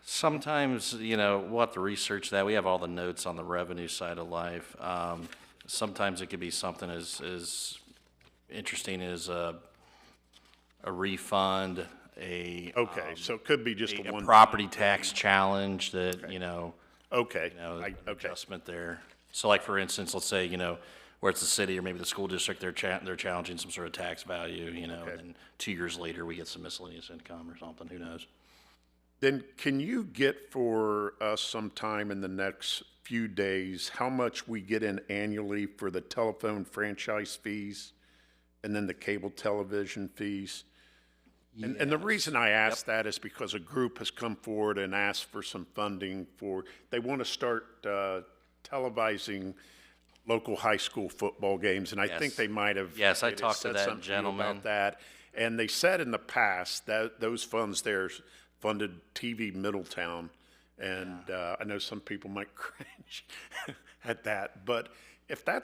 Sometimes, we'll have to research that. We have all the notes on the revenue side of life. Sometimes it could be something as interesting as a refund, Okay, so it could be just a one. property tax challenge that, Okay, okay. okay, adjustment there. So like, for instance, let's say, where it's the city or maybe the school district, they're challenging some sort of tax value, and 2 years later, we get some miscellaneous income or something, who knows? Then can you get for us sometime in the next few days, how much we get in annually for the telephone franchise fees and then the cable television fees? And the reason I ask that is because a group has come forward and asked for some funding they want to start televising local high school football games, and I think Yes. they might have. Yes, I maybe talked to said that something to you gentleman. about that, and they said in the past that those funds there funded TV Middletown, and I know some people might cringe at that, but if I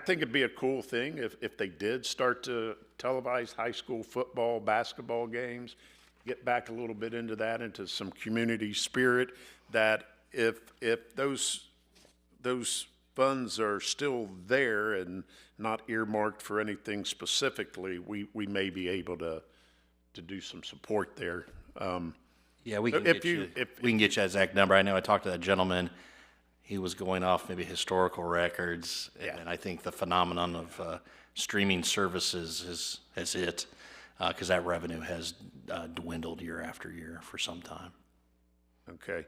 think it'd be a cool thing if they did start to televise high school football, basketball games, get back a little bit into that, into some community spirit, that if those funds are still there and not earmarked for anything specifically, we may be able to do some support there. Yeah, we can If get you- you, if- we can get you that exact number. I know I talked to that gentleman. He was going off maybe historical records, and then I think the phenomenon of streaming services has hit, because that revenue has dwindled year after year for some time. Okay.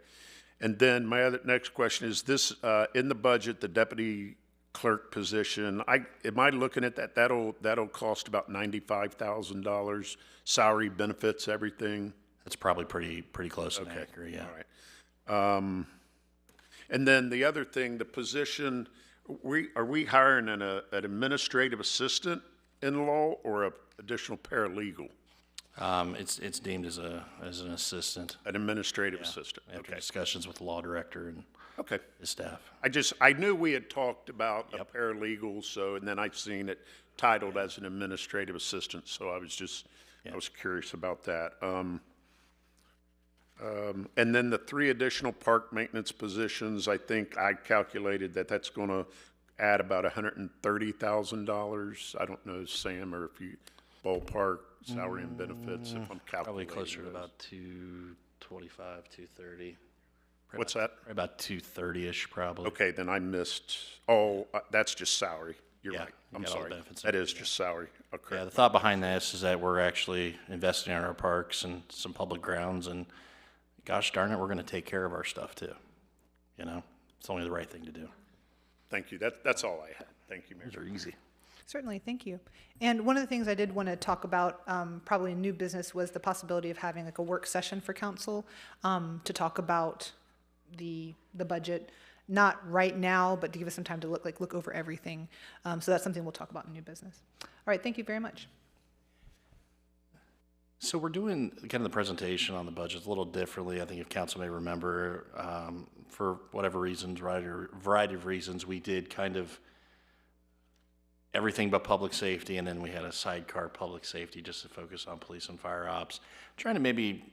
And then my next question is this, in the budget, the deputy clerk position, am I looking at that? That'll cost about $95,000, salary, benefits, everything? That's probably pretty close and accurate, yeah. All right. And then the other thing, the position, are we hiring an administrative assistant in law or an additional paralegal? It's deemed as an assistant. An administrative assistant, After okay. discussions with the law director and Okay. his staff. I knew we had talked about a paralegal, and then I've seen it titled as an administrative assistant, so I was curious about that. And then the 3 additional park maintenance positions, I think I calculated that that's going to add about $130,000. I don't know, Sam, or if you ballpark salary and benefits, if I'm Probably calculating closer to those. about 225, 230. What's that? About 230-ish, probably. Okay, then I missed, oh, that's just salary. You're Yeah, right. you I'm got all the sorry. benefits That and is just salary. Okay. Yeah, the thought behind this is that we're actually investing in our parks and some public grounds, and gosh darn it, we're going to take care of our stuff too. You know, it's only the right thing to do. Thank you. That's all I had. Thank you, Mayor. Those are easy. Certainly, thank you. And one of the things I did want to talk about, probably in new business, was the possibility of having like a work session for council to talk about the budget. Not right now, but to give us some time to look over everything. So that's something we'll talk about in new business. All right, thank you very much. So we're doing kind of the presentation on the budget a little differently. I think if council may remember, for whatever reasons, variety of reasons, we did kind of everything but public safety, and then we had a sidecar public safety just to focus on police and fire ops. Trying to maybe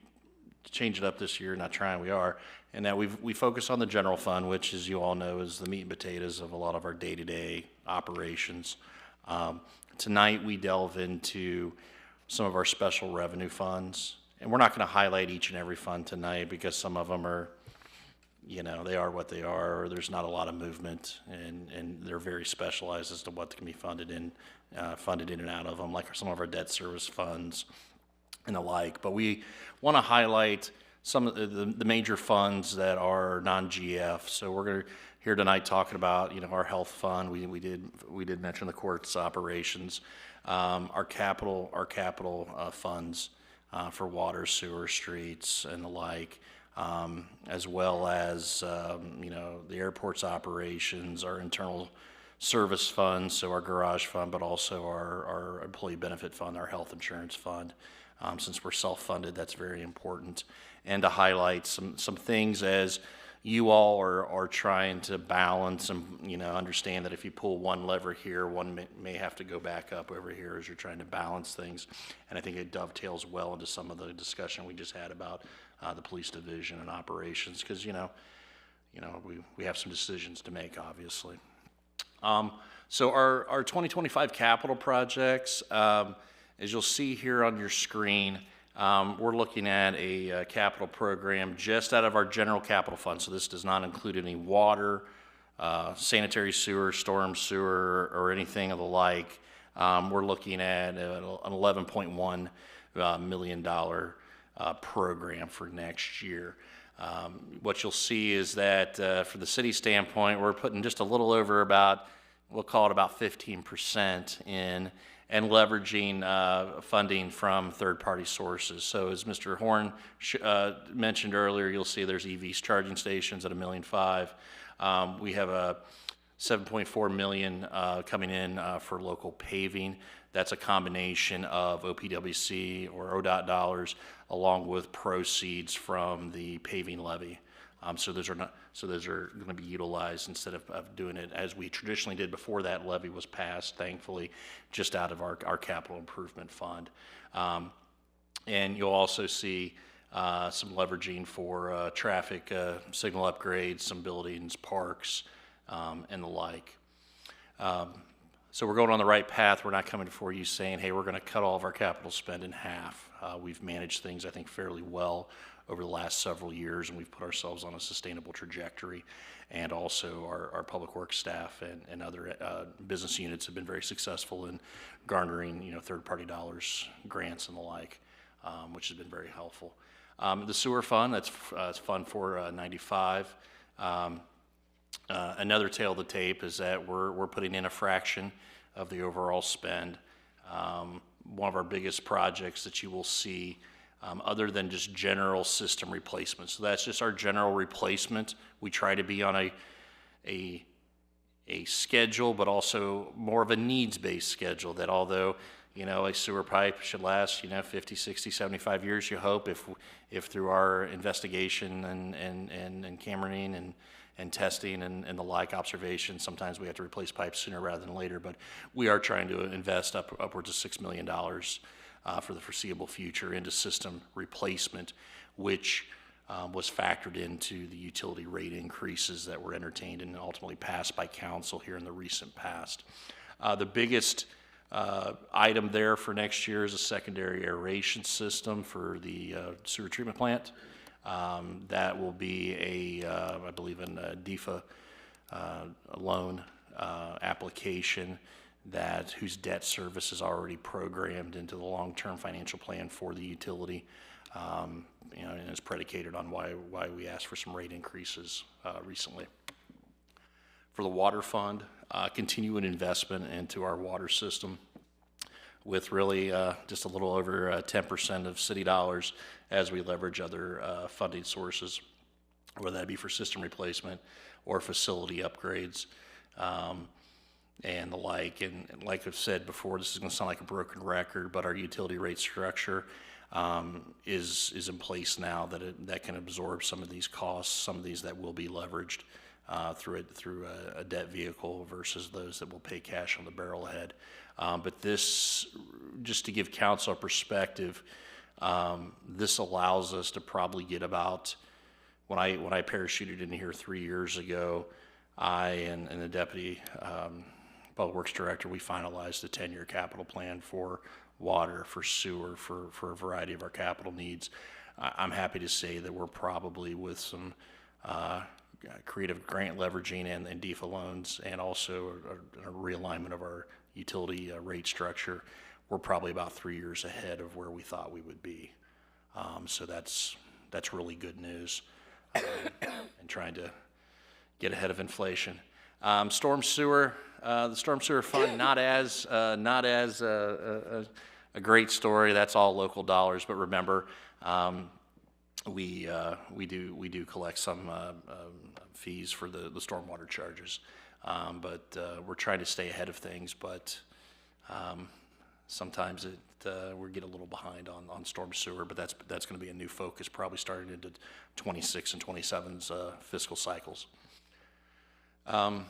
change it up this year, not trying, we are, and that we focus on the general fund, which, as you all know, is the meat and potatoes of a lot of our day-to-day operations. Tonight we delve into some of our special revenue funds, and we're not going to highlight each and every fund tonight because some of them are, you know, they are what they are, or there's not a lot of movement, and they're very specialized as to what can be funded in and out of them, like some of our debt service funds and the like. But we want to highlight some of the major funds that are non-GF. So we're going to here tonight talking about, you know, our health fund. We did mention the court's operations, our capital funds for water, sewer, streets, and the like, as well as you know, the airport's operations, our internal service funds, so our garage fund, but also our employee benefit fund, our health insurance fund. Since we're self-funded, that's very important. And to highlight some things as you all are trying to balance and, you know, understand that if you pull one lever here, one may have to go back up over here as you're trying to balance things. And I think it dovetails well into some of the discussion we just had about the police division and operations, because, you know, we have some decisions to make, obviously. So our 2025 capital projects, as you'll see here on your screen, we're looking at a capital program just out of our general capital fund. So this does not include any water, sanitary sewer, storm sewer, or anything of the like. We're looking at an $11.1 million program for next year. What you'll see is that for the city standpoint, we're putting just a little over about, we'll call it about 15% in, and leveraging funding from third-party sources. So as Mr. Horn mentioned earlier, you'll see there's EV charging stations at $1.5 million. We have a $7.4 million coming in for local paving. That's a combination of OPWC or ODOT dollars along with proceeds from the paving levy. So those are going to be utilized instead of doing it as we traditionally did before that levy was passed, thankfully, just out of our capital improvement fund. And you'll also see some leveraging for traffic signal upgrades, some buildings, parks, and the like. So we're going on the right path. We're not coming before you saying, hey, we're going to cut all of our capital spend in half. We've managed things, I think, fairly well over the last several years, and we've put ourselves on a sustainable trajectory. And also our public works staff and other business units have been very successful in garnering, you know, third-party dollars, grants, and the like, which has been very helpful. The sewer fund, that's Fund 495. Another tale of the tape is that we're putting in a fraction of the overall spend. One of our biggest projects that you will see, other than just general system replacement. So that's just our general replacement. We try to be on a schedule, but also more of a needs-based schedule, that although, you know, a sewer pipe should last, you know, 50, 60, 75 years, you hope, if through our investigation and cameraing and testing and the like observations, sometimes we have to replace pipes sooner rather than later, but we are trying to invest upwards of $6 million for the foreseeable future into system replacement, which was factored into the utility rate increases that were entertained and ultimately passed by council here in the recent past. The biggest item there for next year is a secondary aeration system for the sewer treatment plant. That will be I believe, a DEFA loan application whose debt service is already programmed into the long-term financial plan for the utility. And it's predicated on why we asked for some rate increases recently. For the water fund, continuing investment into our water system with really just a little over 10% of city dollars as we leverage other funding sources, whether that be for system replacement or facility upgrades and the like. And like I've said before, this is going to sound like a broken record, but our utility rate structure is in place now that can absorb some of these costs, some of these that will be leveraged through a debt vehicle versus those that will pay cash on the barrelhead. But this, just to give council a perspective, this allows us to probably get about, when I parachuted in here 3 years ago, I and the deputy public works director, we finalized a 10-year capital plan for water, for sewer, for a variety of our capital needs. I'm happy to say that we're probably, with some creative grant leveraging and DEFA loans, and also a realignment of our utility rate structure, we're probably about 3 years ahead of where we thought we would be. So that's really good news, and trying to get ahead of inflation. Storm sewer, the storm sewer fund, not as a great story. That's all local dollars, but remember, we do collect some fees for the stormwater charges, but we're trying to stay ahead of things. But sometimes we get a little behind on storm sewer, but that's going to be a new focus, probably starting into 26 and 27's fiscal cycles. I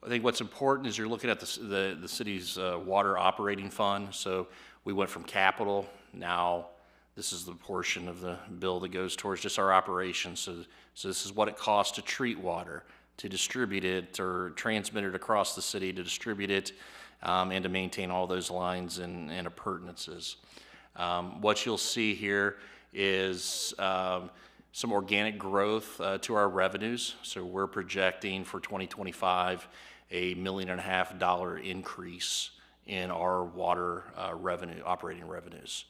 think what's important is you're looking at the city's water operating fund. So we went from capital. Now this is the portion of the bill that goes towards just our operations. So this is what it costs to treat water, to distribute it or transmit it across the city, to distribute it, and to maintain all those lines and appurtenances. What you'll see here is some organic growth to our revenues. So we're projecting for 2025 $1.5 million increase in our water revenue, operating revenues,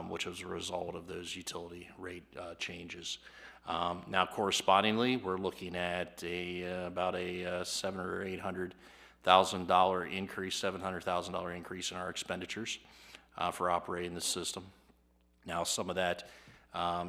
which was a result of those utility rate changes. Now, correspondingly, we're looking at about a $700,000 or $800,000 increase, $700,000 increase in our expenditures for operating the system. Now, some of that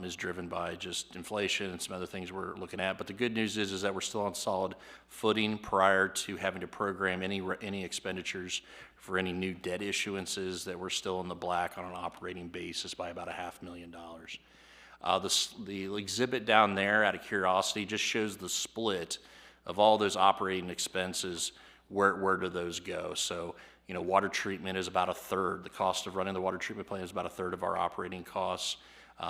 is driven by just inflation and some other things we're looking at. But the good news is that we're still on solid footing prior to having to program any expenditures for any new debt issuances, that we're still in the black on an operating basis by about $500,000. The exhibit down there, out of curiosity, just shows the split of all those operating expenses. Where do those go? So, water treatment is about a third. The cost of running the water treatment plant is about a third of our operating costs.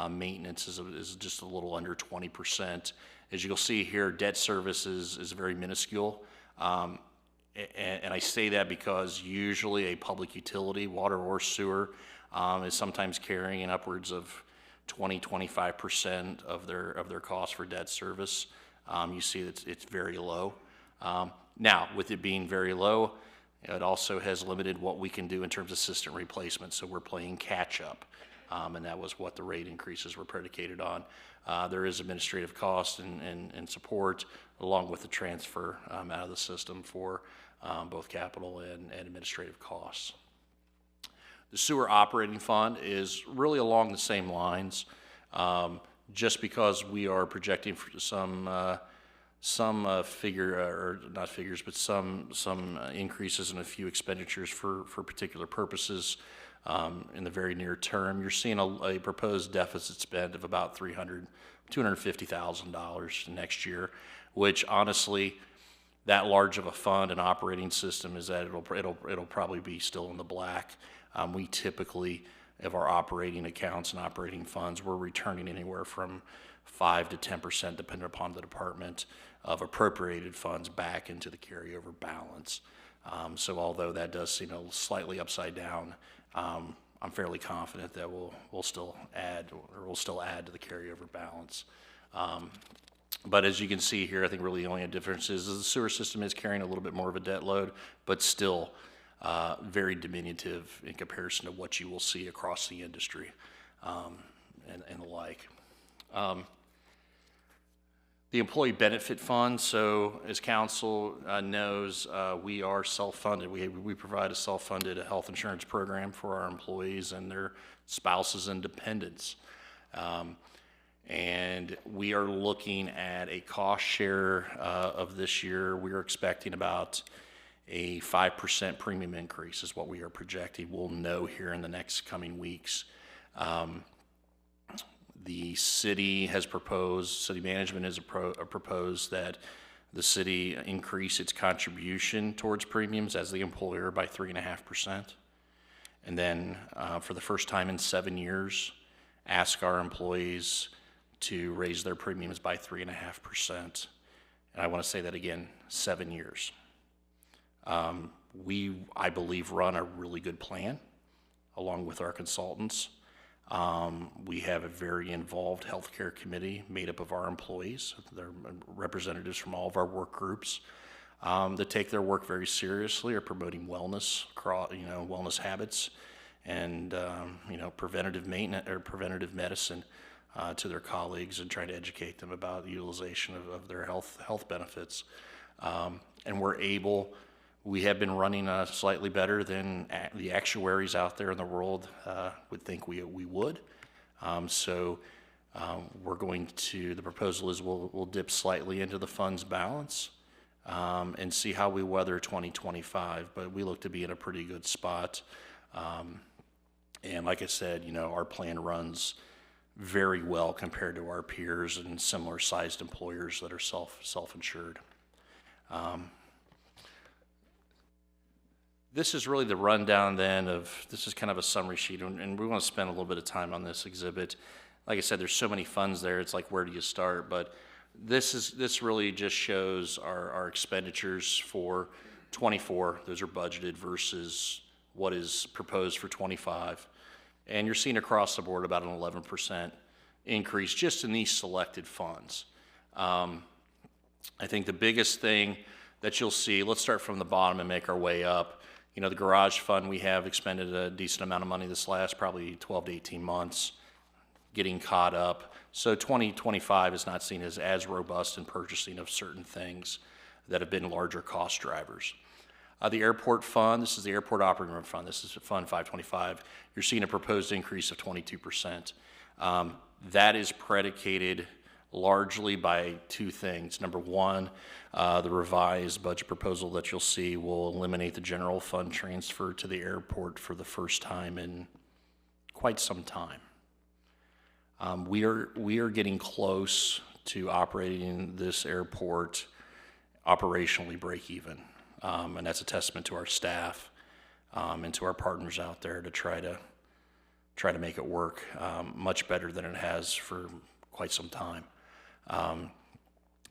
Maintenance is just a little under 20%. As you'll see here, debt service is very minuscule. And I say that because usually a public utility, water or sewer, is sometimes carrying upwards of 20-25% of their cost for debt service. You see that it's very low. Now, with it being very low, it also has limited what we can do in terms of system replacement. So we're playing catch up. And that was what the rate increases were predicated on. There is administrative cost and support, along with the transfer out of the system for both capital and administrative costs. The sewer operating fund is really along the same lines, just because we are projecting for some increases in a few expenditures for particular purposes. In the very near term, you're seeing a proposed deficit spend of about $250,000 next year, which honestly, that large of a fund and operating system is that it'll probably be still in the black. We typically of our operating accounts and operating funds, we're returning anywhere from 5 to 10%, depending upon the department, of appropriated funds back into the carryover balance. So although that does seem a slightly upside down, I'm fairly confident that we'll still add to the carryover balance. But as you can see here, I think really the only difference is the sewer system is carrying a little bit more of a debt load, but still very diminutive in comparison to what you will see across the industry and the like. The employee benefit fund, so as council knows, we are self-funded. We provide a self-funded health insurance program for our employees and their spouses and dependents. And we are looking at a cost share of this year. We are expecting about a 5% premium increase is what we are projecting. We'll know here in the next coming weeks. The city has proposed, city management has proposed that the city increase its contribution towards premiums as the employer by 3.5%. And then for the first time in 7 years, ask our employees to raise their premiums by 3.5%. And I want to say that again, 7 years. I believe, run a really good plan along with our consultants. We have a very involved healthcare committee made up of our employees. They're representatives from all of our work groups that take their work very seriously, are promoting wellness, wellness habits, and preventative maintenance or preventative medicine to their colleagues, and trying to educate them about the utilization of their health benefits. And we have been running slightly better than the actuaries out there in the world would think we would. We're going to, the proposal is we'll dip slightly into the funds balance and see how we weather 2025, but we look to be in a pretty good spot. And like I said, our plan runs very well compared to our peers and similar sized employers that are self-insured. This is really the rundown then this is kind of a summary sheet, and we want to spend a little bit of time on this exhibit. Like I said, there's so many funds there, it's like, where do you start? But this really just shows our expenditures for 24, those are budgeted, versus what is proposed for 25. And you're seeing across the board about an 11% increase just in these selected funds. I think the biggest thing that you'll see, let's start from the bottom and make our way up. The garage fund, we have expended a decent amount of money this last probably 12 to 18 months, getting caught up. So 2025 is not seen as robust in purchasing of certain things that have been larger cost drivers. The airport fund, this is the airport operating room fund. This is Fund 525. You're seeing a proposed increase of 22%. That is predicated largely by two things. Number one, the revised budget proposal that you'll see will eliminate the general fund transfer to the airport for the first time in quite some time. We are getting close to operating this airport operationally break even. And that's a testament to our staff and to our partners out there to try to make it work much better than it has for quite some time.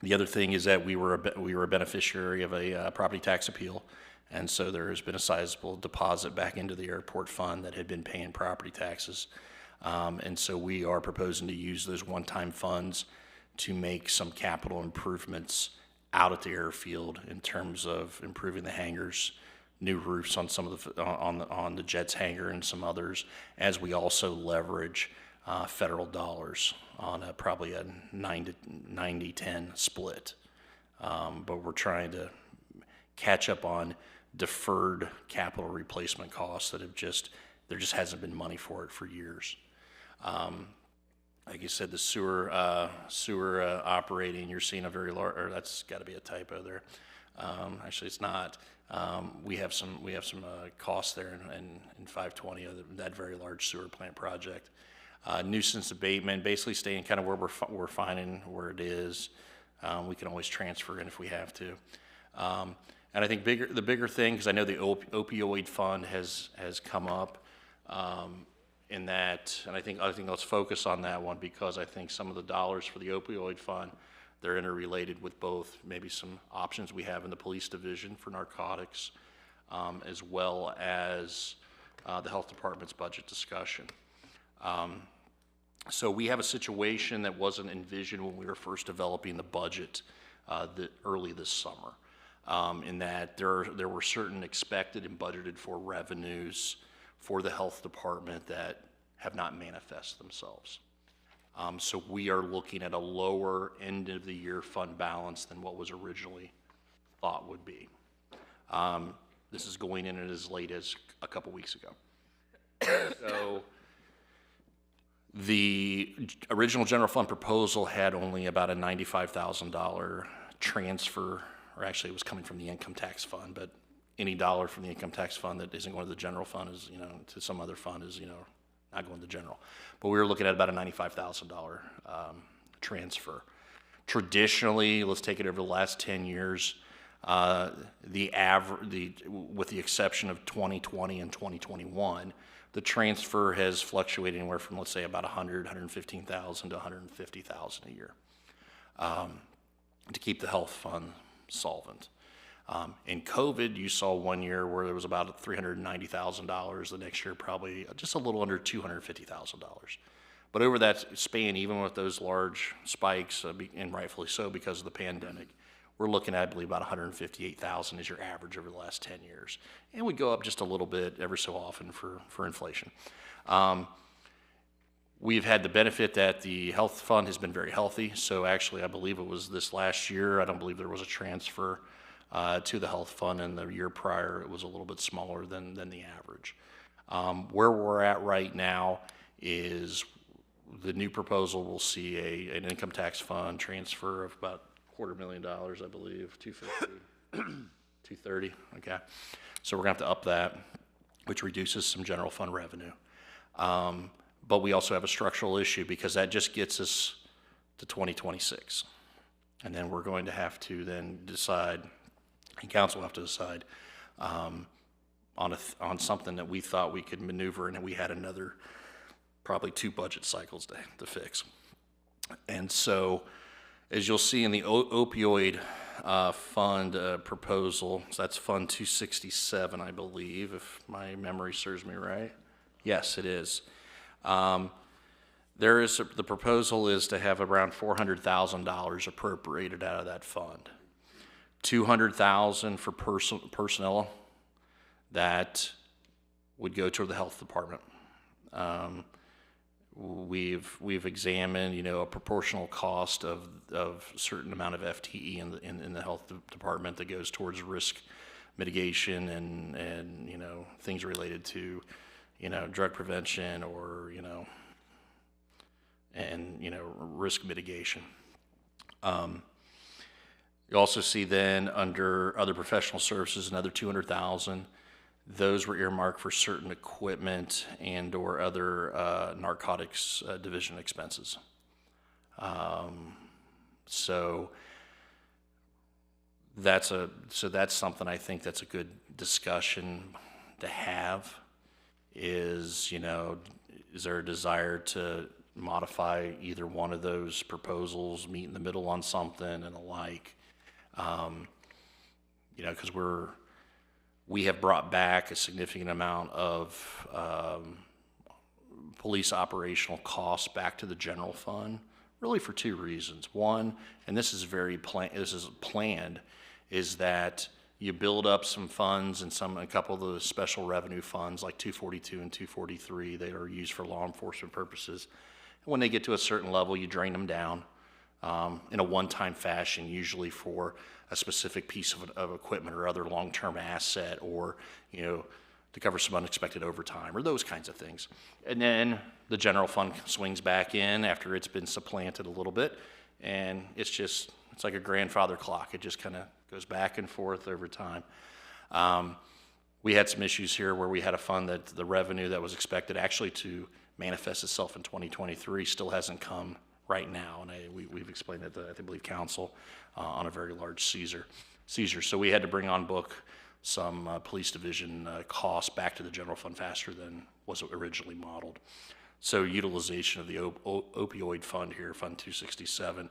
The other thing is that we were a beneficiary of a property tax appeal, and so there has been a sizable deposit back into the airport fund that had been paying property taxes. And so we are proposing to use those one-time funds to make some capital improvements out at the airfield in terms of improving the hangars, new roofs on some of on the Jets hangar and some others, as we also leverage federal dollars on probably a 90-10 split. But we're trying to catch up on deferred capital replacement costs that there just hasn't been money for it for years. Like you said, the sewer operating, you're seeing a very large, or that's got to be a typo there. Actually, it's not. We have some costs there in 520 of that very large sewer plant project. Nuisance abatement, basically staying kind of where we're finding where it is. We can always transfer in if we have to. And I think the bigger thing, because I know the opioid fund has come up, in that, and I think let's focus on that one because I think some of the dollars for the opioid fund, they're interrelated with both maybe some options we have in the police division for narcotics, as well as the health department's budget discussion. So we have a situation that wasn't envisioned when we were first developing the budget early this summer, in that there were certain expected and budgeted for revenues for the health department that have not manifested themselves. So we are looking at a lower end of the year fund balance than what was originally thought would be. This is going in as late as a couple weeks ago. So the original general fund proposal had only about a $95,000 transfer, or actually it was coming from the income tax fund, but any dollar from the income tax fund that isn't going to the general fund is, to some other fund is, not going to general. But we were looking at about a $95,000 transfer. Traditionally, let's take it over the last 10 years, with the exception of 2020 and 2021, the transfer has fluctuated anywhere from, let's say, about $115,000 to $150,000 a year to keep the health fund solvent. In COVID, you saw one year where there was about $390,000. The next year, probably just a little under $250,000. But over that span, even with those large spikes, and rightfully so because of the pandemic, we're looking at, I believe, about $158,000 as your average over the last 10 years. And we go up just a little bit every so often for inflation. We've had the benefit that the health fund has been very healthy. So actually, I believe it was this last year, I don't believe there was a transfer to the health fund, and the year prior it was a little bit smaller than the average. Where we're at right now is the new proposal will see an income tax fund transfer of about $250,000, I believe, $230, okay. So we're gonna have to up that, which reduces some general fund revenue. But we also have a structural issue because that just gets us to 2026. And then we're going to have to then decide, and council will have to decide on something that we thought we could maneuver, and we had another probably 2 budget cycles to fix. And so, as you'll see in the opioid fund proposal, so that's Fund 267, I believe, if my memory serves me right. Yes, it is. The proposal is to have around $400,000 appropriated out of that fund. $200,000 for personnel that would go toward the health department. We've examined, a proportional cost of a certain amount of FTE in the health department that goes towards risk mitigation and things related to, drug prevention or, risk mitigation. You also see then under other professional services, another $200,000. Those were earmarked for certain equipment and or other narcotics division expenses. So that's something I think that's a good discussion to have. Is there a desire to modify either one of those proposals, meet in the middle on something and the like? Because we have brought back a significant amount of police operational costs back to the general fund, really for 2 reasons. One, and this is planned, is that you build up some funds and a couple of the special revenue funds like 242 and 243 that are used for law enforcement purposes. And when they get to a certain level, you drain them down in a one-time fashion, usually for a specific piece of equipment or other long-term asset, or to cover some unexpected overtime or those kinds of things. And then the general fund swings back in after it's been supplanted a little bit, and it's like a grandfather clock. It just kind of goes back and forth over time. We had some issues here where we had a fund that the revenue that was expected actually to manifest itself in 2023 still hasn't come right now, and we've explained that to, I believe, council on a very large seizure. So we had to bring on book some police division costs back to the general fund faster than was originally modeled. So utilization of the opioid fund here, Fund 267,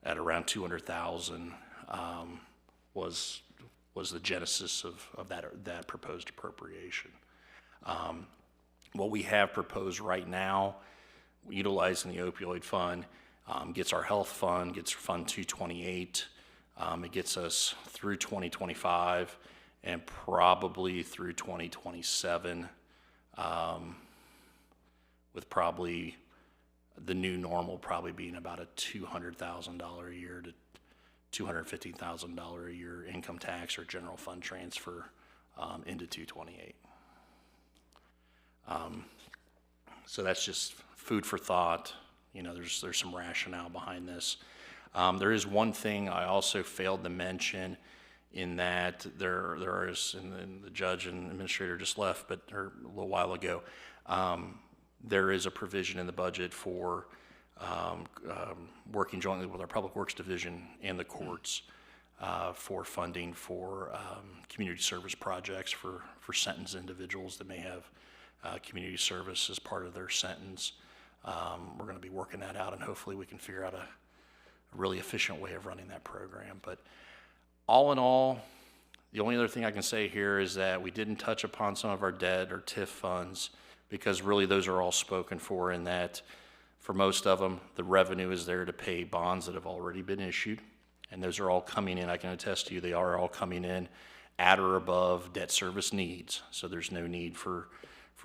at around 200,000 was the genesis of that proposed appropriation. What we have proposed right now, utilizing the opioid fund, gets our health fund, gets Fund 228. It gets us through 2025 and probably through 2027, with probably the new normal probably being about a $200,000 a year to $250,000 a year income tax or general fund transfer into 228. So that's just food for thought. You know, there's some rationale behind this. There is one thing I also failed to mention in that there is, and the judge and administrator just left, but a little while ago, there is a provision in the budget for working jointly with our Public Works Division and the courts for funding for community service projects for sentenced individuals that may have community service as part of their sentence. We're going to be working that out, and hopefully we can figure out a really efficient way of running that program. But all in all, the only other thing I can say here is that we didn't touch upon some of our debt or TIF funds, because really those are all spoken for, in that for most of them, the revenue is there to pay bonds that have already been issued, and those are all coming in. I can attest to you, they are all coming in at or above debt service needs, so there's no need for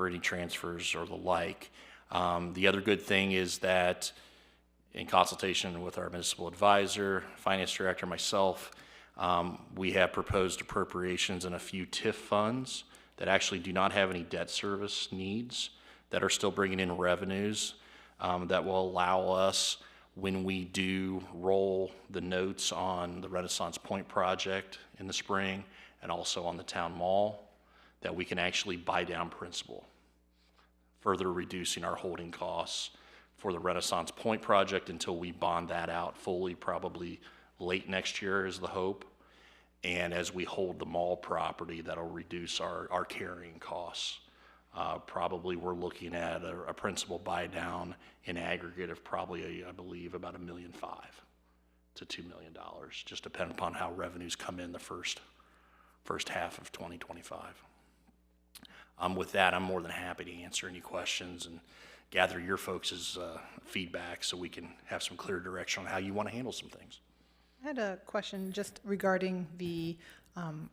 any transfers or the like. The other good thing is that in consultation with our municipal advisor, finance director, myself, we have proposed appropriations in a few TIF funds that actually do not have any debt service needs, that are still bringing in revenues, that will allow us, when we do roll the notes on the Renaissance Point project in the spring and also on the town mall, that we can actually buy down principal, further reducing our holding costs for the Renaissance Point project until we bond that out fully, probably late next year is the hope. And as we hold the mall property, that'll reduce our carrying costs. Probably we're looking at a principal buy down in aggregate of probably, I believe, about $1.5 million to $2 million, just depending upon how revenues come in the first half of 2025. With that, I'm more than happy to answer any questions and gather your folks' feedback so we can have some clear direction on how you want to handle some things. I had a question just regarding the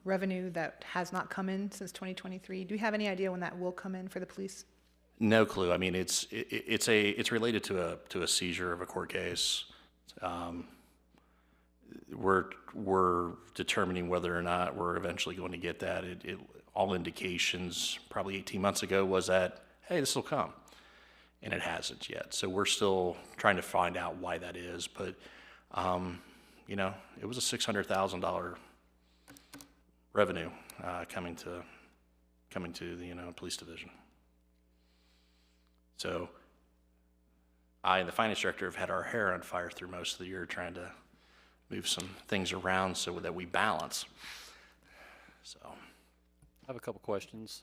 revenue that has not come in since 2023. Do you have any idea when that will come in for the police? No clue. I mean, it's related to a seizure of a court case. We're determining whether or not we're eventually going to get that. All indications probably 18 months ago was that, hey, this will come, and it hasn't yet. So we're still trying to find out why that is. But you know, it was a $600,000 revenue coming to the police division. So I and the finance director have had our hair on fire through most of the year trying to move some things around so that we balance. So I have a couple questions.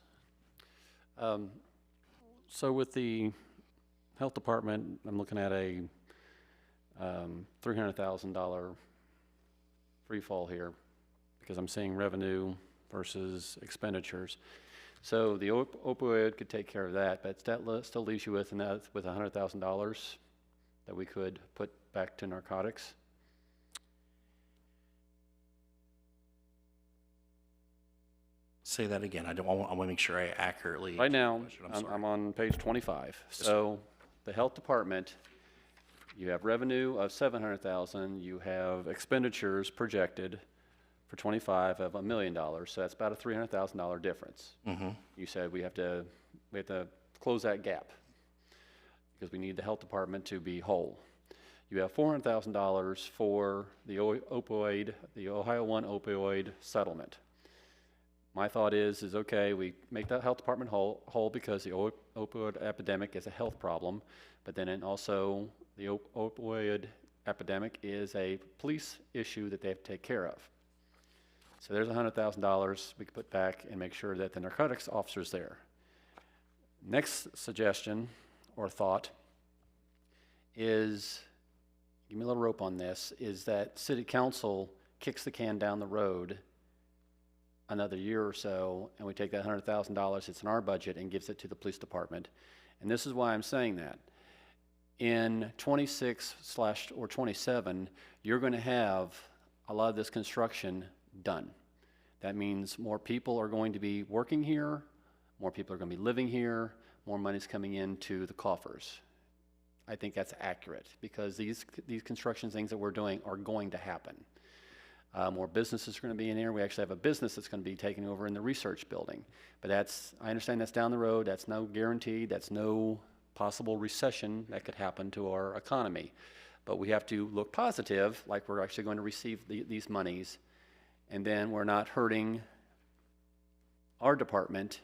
So with the health department, I'm looking at a $300,000 free fall here, because I'm seeing revenue versus expenditures. So the opioid could take care of that, but that still leaves you with $100,000 that we could put back to narcotics. say that again. I want to make sure I accurately. Right now, I'm I'm on page 25. So the health department, you have revenue of 700,000, you have expenditures projected for 25 of $1 million. So that's about a $300,000 difference. Mm-hmm. You said we have to close that gap because we need the health department to be whole. You have $400,000 for the the Ohio 1 opioid settlement. My thought is okay, we make that health department whole because the opioid epidemic is a health problem, but then also the opioid epidemic is a police issue that they have to take care of. So there's $100,000 we could put back and make sure that the narcotics officer's there. Next suggestion or thought is, give me a little rope on this, is that city council kicks the can down the road another year or so, and we take that $100,000 that's in our budget and gives it to the police department. And this is why I'm saying that. In 26/27, you're going to have a lot of this construction done. That means more people are going to be working here, more people are going to be living here, more money's coming into the coffers. I think that's accurate because these construction things that we're doing are going to happen. More businesses are going to be in here. We actually have a business that's going to be taking over in the research building. But I understand that's down the road. That's no guarantee. That's no possible recession that could happen to our economy. But we have to look positive, like we're actually going to receive these monies, and then we're not hurting our department,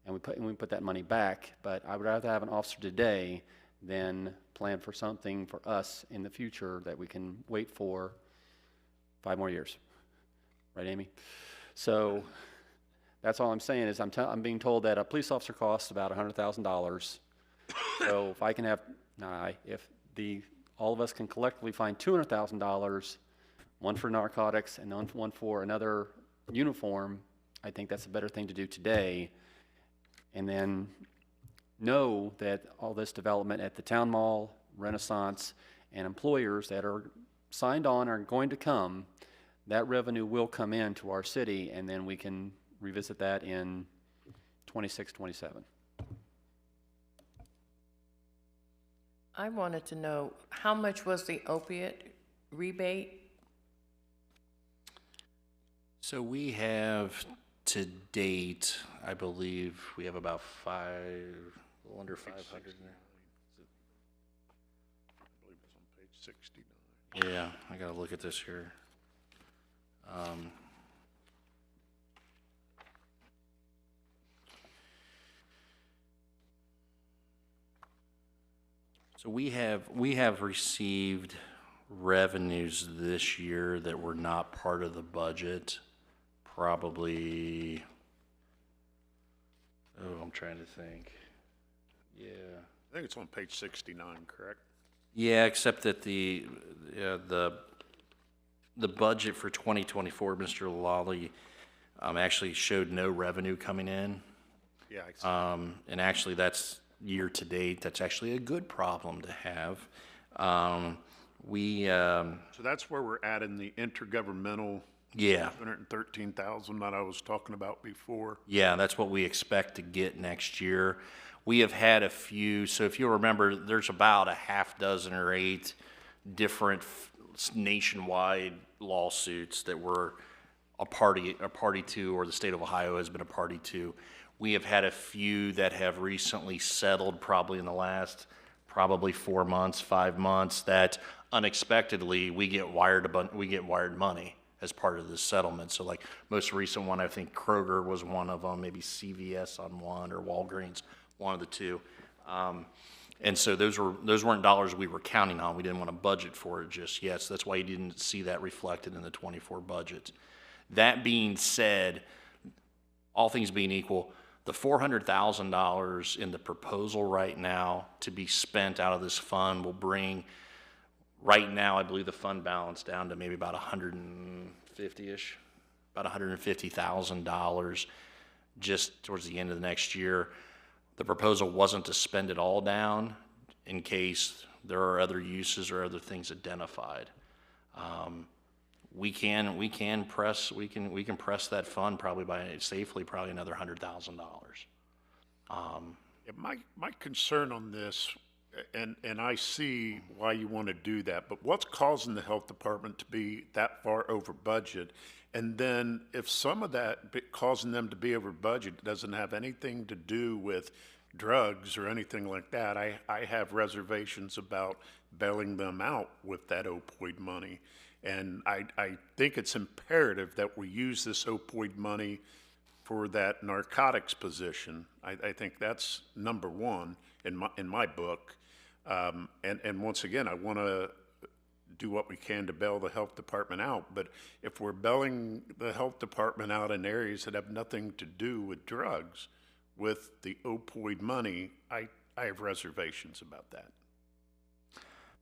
and we put that money back. But I would rather have an officer today than plan for something for us in the future that we can wait for 5 more years. Right, Amy? So that's all I'm saying is I'm being told that a police officer costs about $100,000. So if I can have, all of us can collectively find $200,000, one for narcotics and one for another uniform, I think that's a better thing to do today. And then know that all this development at the town mall, Renaissance, and employers that are signed on are going to come, that revenue will come into our city, and then we can revisit that in 26-27. I wanted to know, how much was the opiate rebate? So we have to date, I believe, we have about a little under 500 in there. I believe it's on page 69. Yeah, I gotta look at this here. So we have received revenues this year that were not part of the budget, probably, I'm trying to think. Yeah. I think it's on page 69, correct? Yeah, except that the budget for 2024, Mr. Lawley, actually showed no revenue coming in. Yeah, I see. And actually, that's year to date. That's actually a good problem to have. So that's where we're adding the intergovernmental Yeah, 213,000 that I was talking about before. yeah, that's what we expect to get next year. We have had a few, so if you remember, there's about a half dozen or 8 different nationwide lawsuits that we're a party to, or the state of Ohio has been a party to. We have had a few that have recently settled, probably in the last 4 months, 5 months, that unexpectedly we get wired money as part of this settlement. So like most recent one, I think Kroger was one of them, maybe CVS on one, or Walgreens, one of the two. And so those weren't dollars we were counting on. We didn't want to budget for it just yet. So that's why you didn't see that reflected in the 24 budget. That being said, all things being equal, the $400,000 in the proposal right now to be spent out of this fund will bring, right now, I believe the fund balance down to maybe about $150-ish, about $150,000 just towards the end of the next year. The proposal wasn't to spend it all down in case there are other uses or other things identified. We can press that fund probably safely another $100,000. Yeah, my concern on this, and I see why you want to do that, but what's causing the health department to be that far over budget? And then if some of that causing them to be over budget doesn't have anything to do with drugs or anything like that, I have reservations about bailing them out with that opioid money. And I think it's imperative that we use this opioid money for that narcotics position. I think that's number one in my book. And once again, I want to do what we can to bail the health department out. But if we're bailing the health department out in areas that have nothing to do with drugs, with the opioid money, I have reservations about that.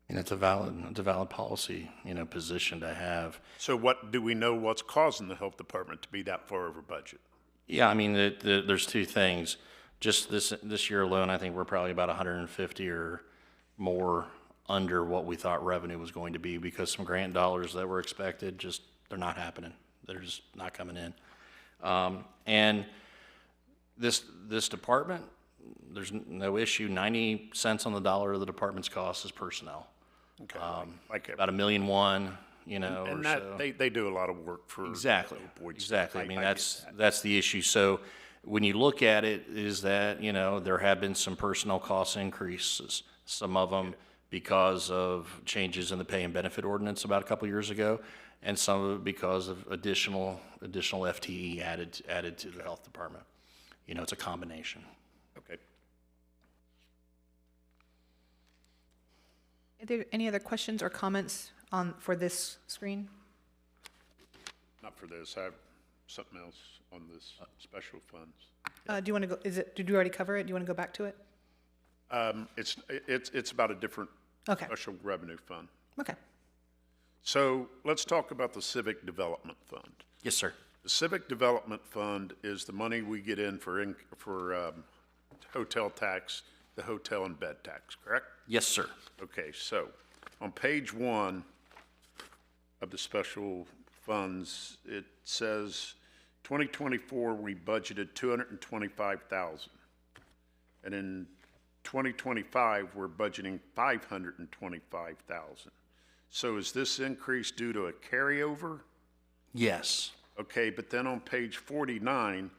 And it's a valid policy, position to have. So what, do we know what's causing the health department to be that far over budget? Yeah, I mean, there's two things. Just this year alone, I think we're probably about 150 or more under what we thought revenue was going to be, because some grant dollars that were expected, just, they're not happening. They're just not coming in. And this department, there's no issue. 90 cents on the dollar of the department's cost is personnel. Okay, About $1.1 million, and or that, so. they do a lot of work for Exactly, opioids. exactly. I mean, get that's the issue. So when you look at it, is that, there have been some personnel cost increases, some of them because of changes in the pay and benefit ordinance about a couple years ago, and some of it because of additional FTE added to the health department. It's a combination. Okay. Are there any other questions or comments for this screen? Not for this. I have something else on this special funds. Do you want to go, did you already cover it? Do you want to go back to it? It's about a different Okay. special revenue fund. Okay. So let's talk about the Civic Development Fund. Yes, sir. The Civic Development Fund is the money we get in for hotel tax, the hotel and bed tax, correct? Yes, sir. Okay, so on page 1 of the special funds, it says 2024 we budgeted $225,000, and in 2025 we're budgeting $525,000. So is this increase due to a carryover? Yes. Okay, but then on page 49,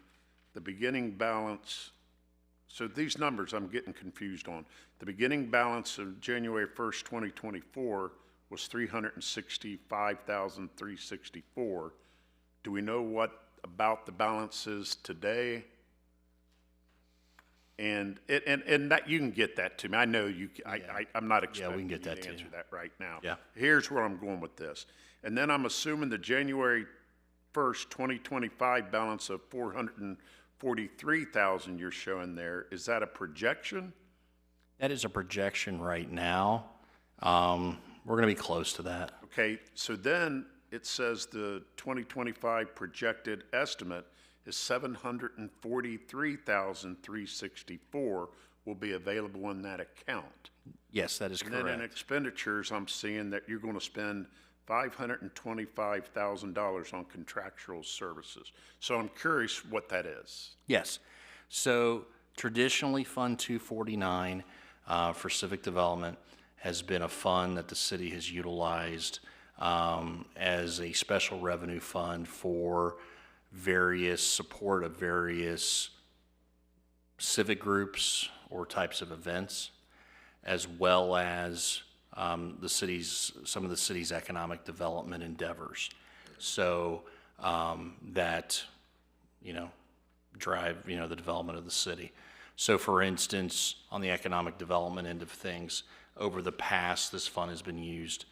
the beginning balance, so these numbers I'm getting confused on. The beginning balance of January 1st, 2024 was $365,364. Do we know what about the balance is today? And that, you can get that to me. I know you, I'm not expecting we can get you that to to answer you. that right now. Yeah. Here's where I'm going with this. And then I'm assuming the January 1st, 2025 balance of $443,000 you're showing there, is that a projection? That is a projection right now. We're going to be close to that. Okay, so then it says the 2025 projected estimate is $743,364 will be available in that account. Yes, that is And then in correct. expenditures, I'm seeing that you're going to spend $525,000 on contractual services. So I'm curious what that is. Yes. So traditionally, Fund 249 for civic development has been a fund that the city has utilized as a special revenue fund for various support of various civic groups or types of events, as well as some of the city's economic development endeavors. So that, drive, the development of the city. So for instance, on the economic development end of things, over the past, this fund has been used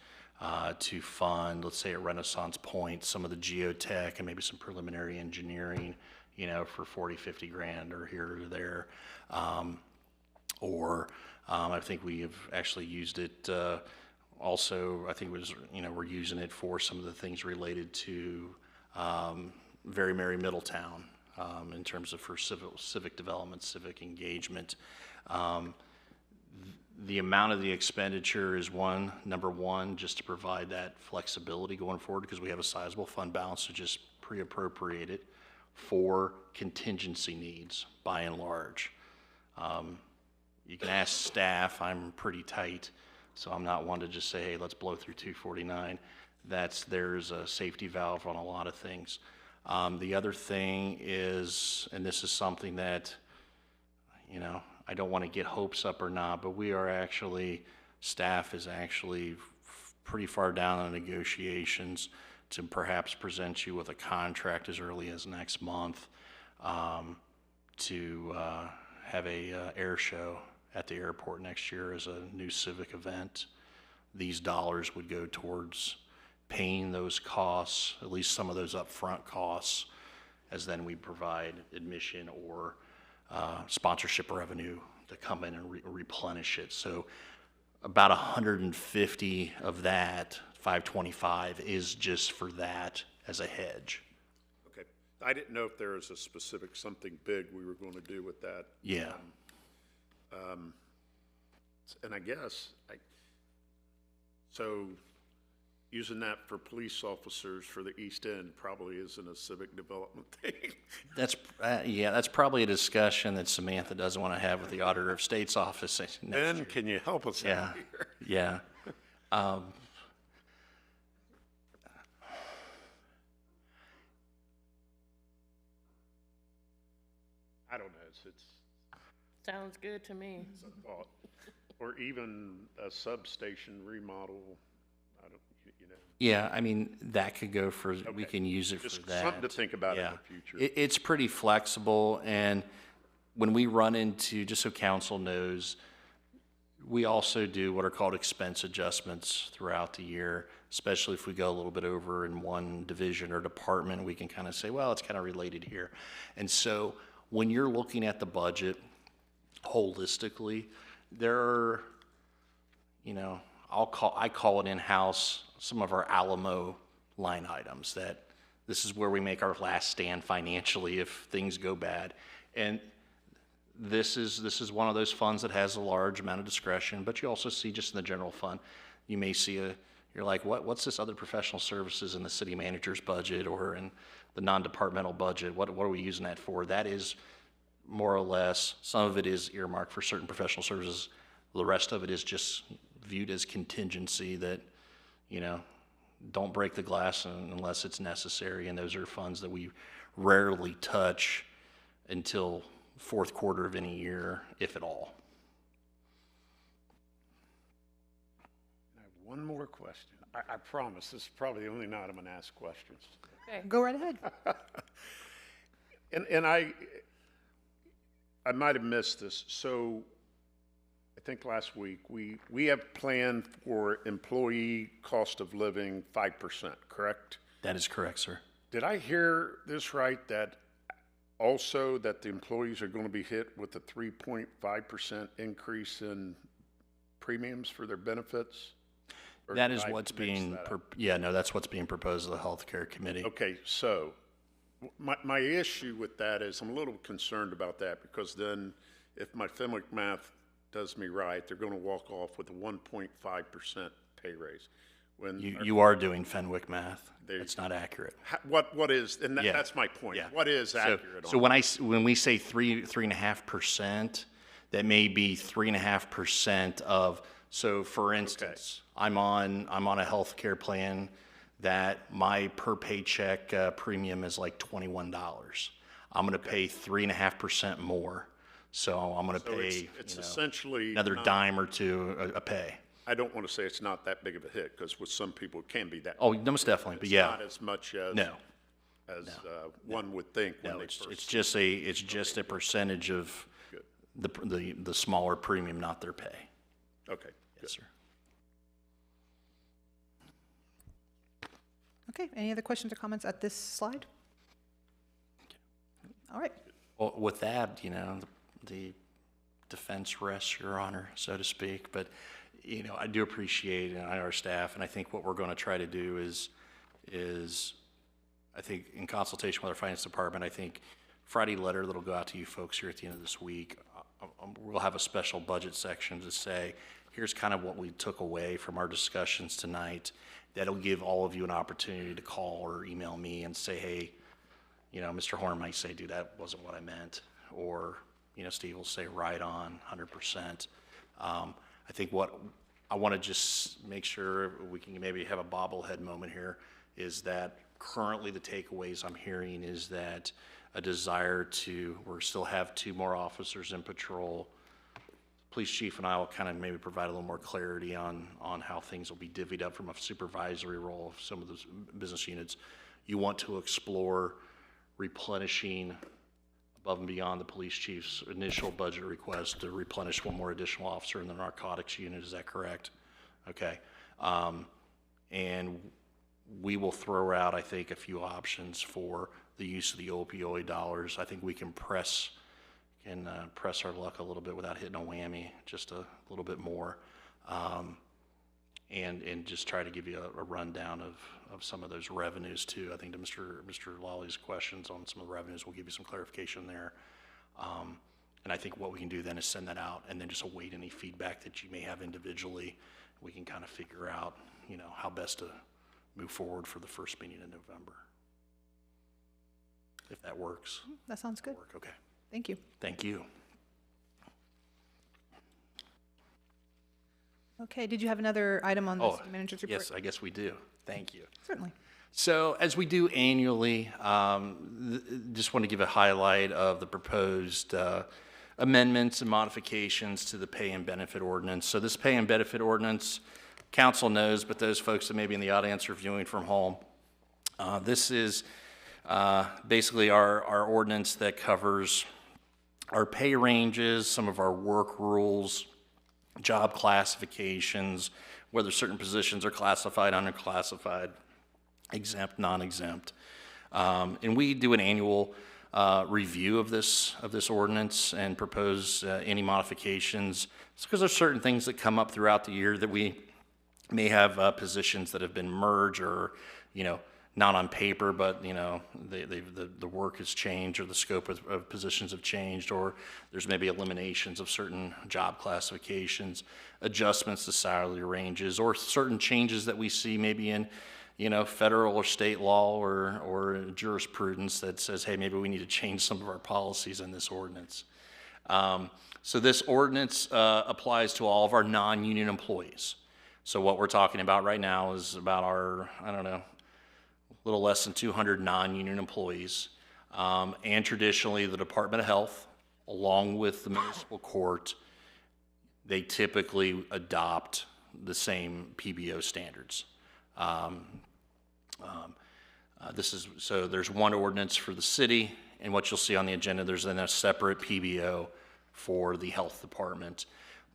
to fund, let's say at Renaissance Point, some of the geotech and maybe some preliminary engineering, for 40, 50 grand or here or there. I think we have actually used it also, I think it was, we're using it for some of the things related to Very Merry Middletown in terms of for civic development, civic engagement. The amount of the expenditure is number one, just to provide that flexibility going forward, because we have a sizable fund balance to just pre-appropriate it for contingency needs by and large. You can ask staff, I'm pretty tight, so I'm not one to just say, hey, let's blow through 249. There's a safety valve on a lot of things. The other thing is, and this is something that, I don't want to get hopes up or not, but staff is actually pretty far down in negotiations to perhaps present you with a contract as early as next month to have a air show at the airport next year as a new civic event. these dollars would go towards paying those costs, at least some of those upfront costs, as then we provide admission or sponsorship revenue to come in and replenish it. So about 150 of that, 525, is just for that as a hedge. Okay. I didn't know if there was a specific something big we were going to do with that. Yeah. And I guess, so using that for police officers for the East End probably isn't a civic development thing. Yeah, that's probably a discussion that Samantha doesn't want to have with the Auditor of State's office next Ben, year. can you help us Yeah, out here? yeah. I don't know, it's Sounds good to me. a thought. Or even a substation remodel, I don't, you know. Yeah, I mean, that could go for, we Okay. can use it Just for that. something to think about in Yeah. the future. It's pretty flexible, and when we run into, just so council knows, we also do what are called expense adjustments throughout the year, especially if we go a little bit over in one division or department, we can kind of say, well, it's kind of related here. And so when you're looking at the budget holistically, there are, you know, I call it in-house, some of our Alamo line items that this is where we make our last stand financially if things go bad. And this is one of those funds that has a large amount of discretion, but you also see just in the general fund, you may see you're like, what's this other professional services in the city manager's budget or in the non-departmental budget? What are we using that for? That is more or less, some of it is earmarked for certain professional services. The rest of it is just viewed as contingency that, you know, don't break the glass unless it's necessary. And those are funds that we rarely touch until fourth quarter of any year, if at all. I have one more question. I promise, this is probably the only night I'm going to ask questions. Go right ahead. And I might have missed this. So I think last week, we have planned for employee cost of living 5%, correct? That is correct, sir. Did I hear this right, that also that the employees are going to be hit with a 3.5% increase in premiums for their benefits? Or That did is I what's mix being, that up? that's what's being proposed to the Healthcare Committee. Okay, so my issue with that is I'm a little concerned about that because then if my Fenwick math does me right, they're going to walk off with a 1.5% pay raise. When You are doing Fenwick math. They- It's not accurate. what is, and Yeah. that's my point. Yeah. What is So, accurate so on? when we say 3.5%, that may be 3.5% of, so for instance, I'm on a healthcare plan that my per paycheck premium is like $21. I'm going to pay 3.5% more. So I'm going to So pay, it's you know, essentially another not- dime or two a pay. I don't want to say it's not that big of a hit because with some people it can be that. Oh, most definitely, but It's yeah. not as much as No. one would think when No, they it's first. just a percentage of the smaller premium, not their pay. Okay. Yes, sir. Okay, any other questions or comments at this slide? All right. Well, with that, you know, the defense rests your honor, so to speak. But, you know, I do appreciate our staff, and I think what we're going to try to do is I think in consultation with our finance department, I think Friday letter that'll go out to you folks here at the end of this week, we'll have a special budget section to say, here's kind of what we took away from our discussions tonight. That'll give all of you an opportunity to call or email me and say, hey, you know, Mr. Horn might say, dude, that wasn't what I meant. Or, you know, Steve will say, right on, 100%. I think what I want to just make sure we can maybe have a bobblehead moment here is that currently the takeaways I'm hearing is that a desire to, we still have 2 more officers in patrol. Police chief and I will kind of maybe provide a little more clarity on how things will be divvied up from a supervisory role of some of those business units. You want to explore replenishing above and beyond the police chief's initial budget request to replenish 1 more additional officer in the narcotics unit. Is that correct? Okay. And we will throw out, I think, a few options for the use of the opioid dollars. I think we can press our luck a little bit without hitting a whammy, just a little bit more. And just try to give you a rundown of some of those revenues too. I think to Mr. Lawley's questions on some of the revenues, we'll give you some clarification there. And I think what we can do then is send that out and then just await any feedback that you may have individually. We can kind of figure out, how best to move forward for the first meeting in November. If that works. That sounds good. Okay. Thank you. Thank you. Okay, did you have another item on the Oh, city manager's report? yes, I guess we do. Thank you. Certainly. So as we do annually, just want to give a highlight of the proposed amendments and modifications to the pay and benefit ordinance. So this pay and benefit ordinance, council knows, but those folks that may be in the audience or viewing from home, this is basically our ordinance that covers our pay ranges, some of our work rules, job classifications, whether certain positions are classified, underclassified, exempt, non-exempt. And we do an annual review of this ordinance and propose any modifications. It's because there's certain things that come up throughout the year that we may have positions that have been merged or, not on paper, but, the work has changed or the scope of positions have changed, or there's maybe eliminations of certain job classifications, adjustments to salary ranges, or certain changes that we see maybe in federal or state law or jurisprudence that says, hey, maybe we need to change some of our policies in this ordinance. So this ordinance applies to all of our non-union employees. So what we're talking about right now is about our, a little less than 200 non-union employees. And traditionally, the Department of Health, along with the municipal court, they typically adopt the same PBO standards. So there's one ordinance for the city, and what you'll see on the agenda, there's then a separate PBO for the health department.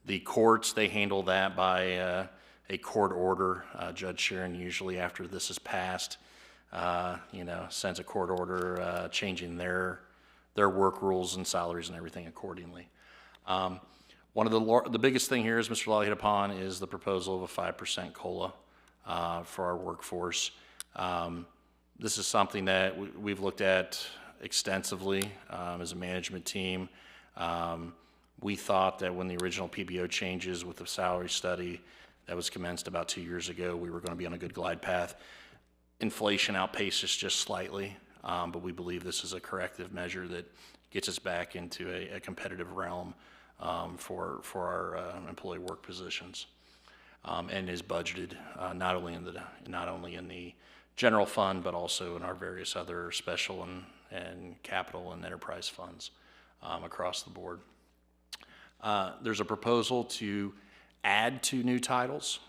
The courts, they handle that by a court order. Judge Sharon usually, after this is passed, sends a court order changing their work rules and salaries and everything accordingly. One of the biggest thing here, as Mr. Law hit upon, is the proposal of a 5% COLA for our workforce. This is something that we've looked at extensively as a management team. We thought that when the original PBO changes with the salary study that was commenced about 2 years ago, we were going to be on a good glide path. Inflation outpaced us just slightly, but we believe this is a corrective measure that gets us back into a competitive realm for our employee work positions, and is budgeted not only in the general fund, but also in our various other special and capital and enterprise funds across the board. There's a proposal to add 2 new titles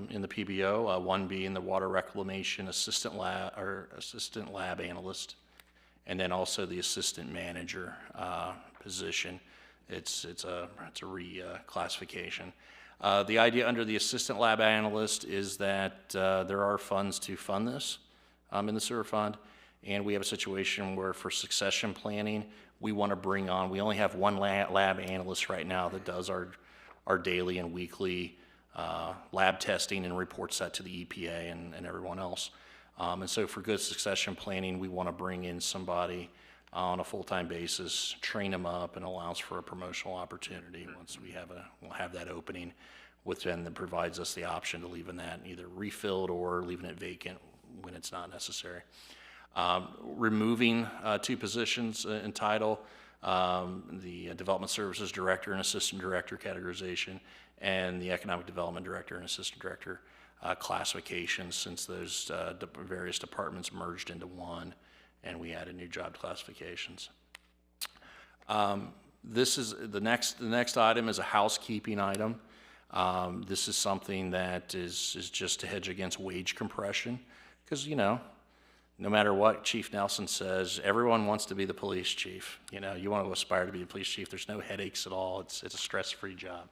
in the PBO, one being the water reclamation assistant lab analyst, and then also the assistant manager position. It's a reclassification. The idea under the assistant lab analyst is that there are funds to fund this in the sewer fund, and we have a situation where for succession planning, we want to bring on, we only have one lab analyst right now that does our daily and weekly lab testing and reports that to the EPA and everyone else. And so for good succession planning, we want to bring in somebody on a full-time basis, train them up, and allows for a promotional opportunity once we'll have that opening, which then provides us the option to leaving that either refilled or leaving it vacant when it's not necessary. Removing 2 positions in title, the Development Services Director and Assistant Director categorization, and the Economic Development Director and Assistant Director classifications, since those various departments merged into one, and we added new job classifications. This is the next item is a housekeeping item. This is something that is just to hedge against wage compression, because no matter what Chief Nelson says, everyone wants to be the police chief. You want to aspire to be the police chief. There's no headaches at all. It's a stress-free job.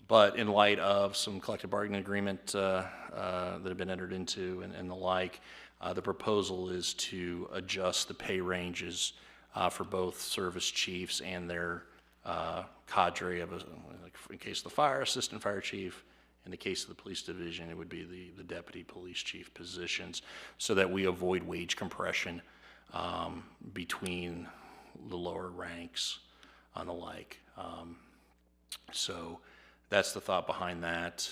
But in light of some collective bargaining agreement that have been entered into and the like, the proposal is to adjust the pay ranges for both service chiefs and their cadre of, like in case of the fire, assistant fire chief. In the case of the police division, it would be the deputy police chief positions, so that we avoid wage compression between the lower ranks and the like. So that's the thought behind that.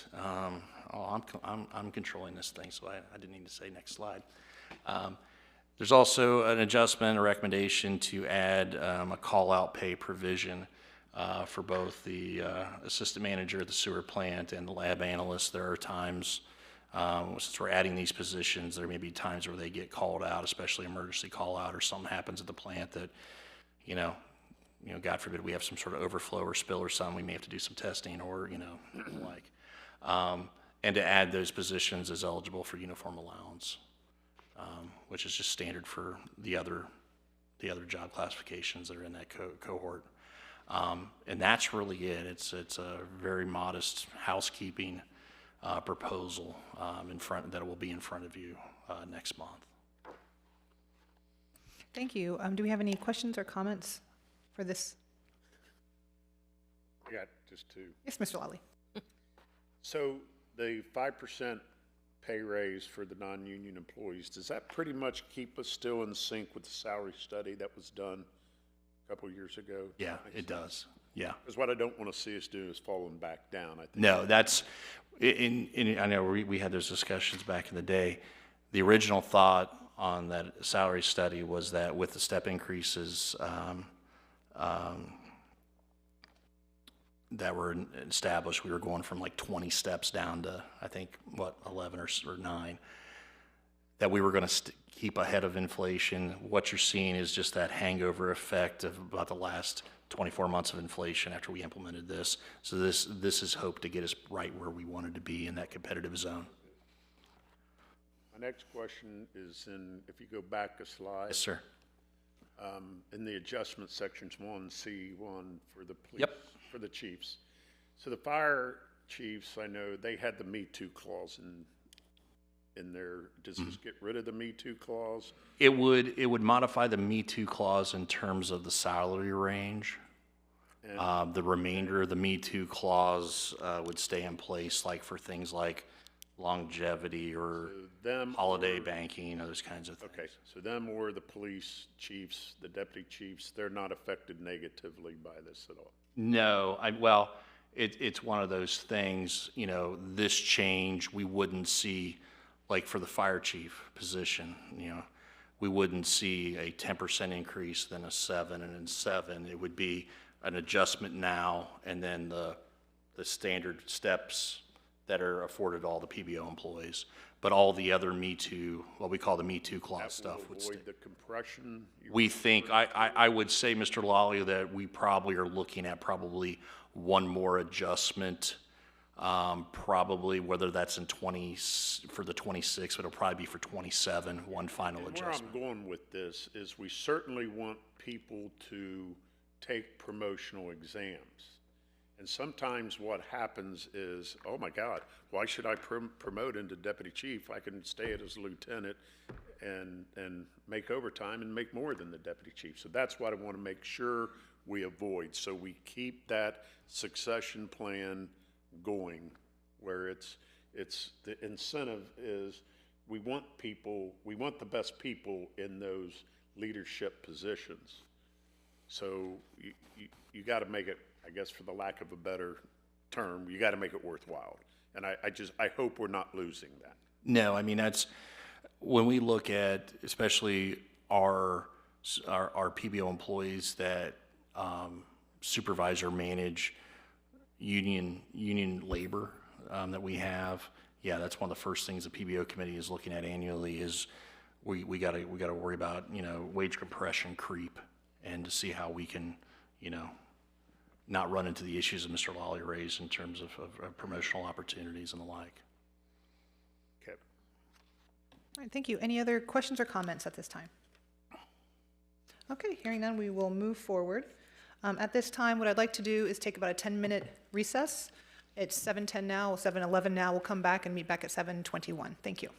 I'm controlling this thing, so I didn't need to say next slide. There's also an adjustment, a recommendation to add a call-out pay provision for both the assistant manager at the sewer plant and the lab analyst. There are times, since we're adding these positions, there may be times where they get called out, especially emergency call-out, or something happens at the plant that, God forbid we have some sort of overflow or spill or something, we may have to do some testing or, like. And to add those positions as eligible for uniform allowance, which is just standard for the other job classifications that are in that cohort. And that's really it. It's a very modest housekeeping proposal that will be in front of you next month. Thank you. Do we have any questions or comments for this? I got just two. Yes, Mr. Lally. So the 5% pay raise for the non-union employees, does that pretty much keep us still in sync with the salary study that was done a couple of years ago? Yeah, it does. Yeah. Because what I don't want to see us do is falling back down, I think. No, that's, I know we had those discussions back in the day. The original thought on that salary study was that with the step increases that were established, we were going from like 20 steps down to, I think, 11 or 9, that we were going to keep ahead of inflation. What you're seeing is just that hangover effect of about the last 24 months of inflation after we implemented this. So this is hoped to get us right where we wanted to be in that competitive zone. My next question is if you go back a slide. Yes, sir. In the adjustment sections 1C1 for the police, Yep. for the chiefs. So the fire chiefs, I know they had the Me Too clause in their, does this get rid of the Me Too clause? It would modify the Me Too clause in terms of the salary range. And The remainder of the Me Too clause would stay in place, like for things like longevity or them holiday or- banking, those kinds of things. Okay, so them or the police chiefs, the deputy chiefs, they're not affected negatively by this at all? No, it's one of those things, this change, we wouldn't see, like for the fire chief position, we wouldn't see a 10% increase, then a 7, and then 7. It would be an adjustment now, and then the standard steps that are afforded all the PBO employees. But all the other Me Too, what we call the Me Too clause stuff would stay. Avoid the compression? We think, I would say, Mr. Lawley, that we probably are looking at one more adjustment, probably, whether that's for the 26, but it'll probably be for 27, one final adjustment. Where I'm going with this is we certainly want people to take promotional exams. And sometimes what happens is, oh my God, why should I promote into deputy chief? I can stay as a lieutenant and make overtime and make more than the deputy chief. So that's what I want to make sure we avoid. So we keep that succession plan going, where it's the incentive is we want the best people in those leadership positions. So you got to make it, I guess, for the lack of a better term, you got to make it worthwhile. And I hope we're not losing that. No, that's, when we look at, especially our PBO employees that supervise or manage union labor that we have, that's one of the first things the PBO committee is looking at annually is we got to worry about, wage compression creep, and to see how we can, not run into the issues that Mr. Lawley raised in terms of promotional opportunities and the like. Okay. All right, thank you. Any other questions or comments at this time? Okay, hearing none, we will move forward. At this time, what I'd like to do is take about a 10-minute recess. It's 7:10 now, 7:11 now. We'll come back and meet back at 7:21. Thank you.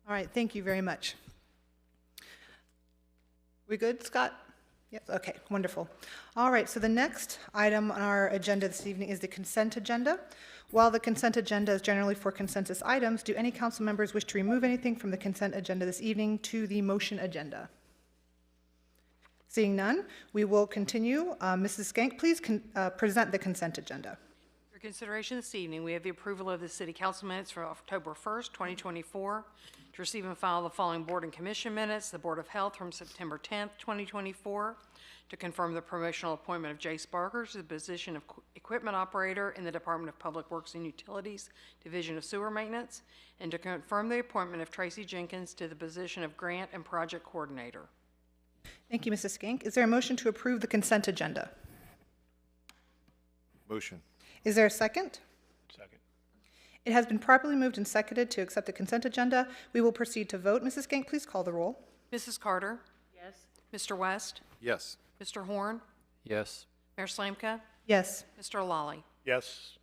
All right, thank you very much. We good, Scott? Yes, okay, wonderful. All right, so the next item on our agenda this evening is the consent agenda. While the consent agenda is generally for consensus items, do any council members wish to remove anything from the consent agenda this evening to the motion agenda? Seeing none, we will continue. Mrs. Skank, please present the consent agenda. For consideration this evening, we have the approval of the city council minutes for October 1st, 2024. To receive and file the following board and commission minutes, the Board of Health from September 10th, 2024. To confirm the promotional appointment of Jace Barker to the position of equipment operator in the Department of Public Works and Utilities, Division of Sewer Maintenance. And to confirm the appointment of Tracy Jenkins to the position of grant and project coordinator. Thank you, Mrs. Skank. Is there a motion to approve the consent agenda? Motion. Is there a second? Second. It has been properly moved and seconded to accept the consent agenda. We will proceed to vote. Mrs. Skank, please call the roll. Mrs. Carter? Yes. Mr. West? Yes. Mr. Horn? Yes. Mayor Slanka? Yes. Mr. Lawley? Yes.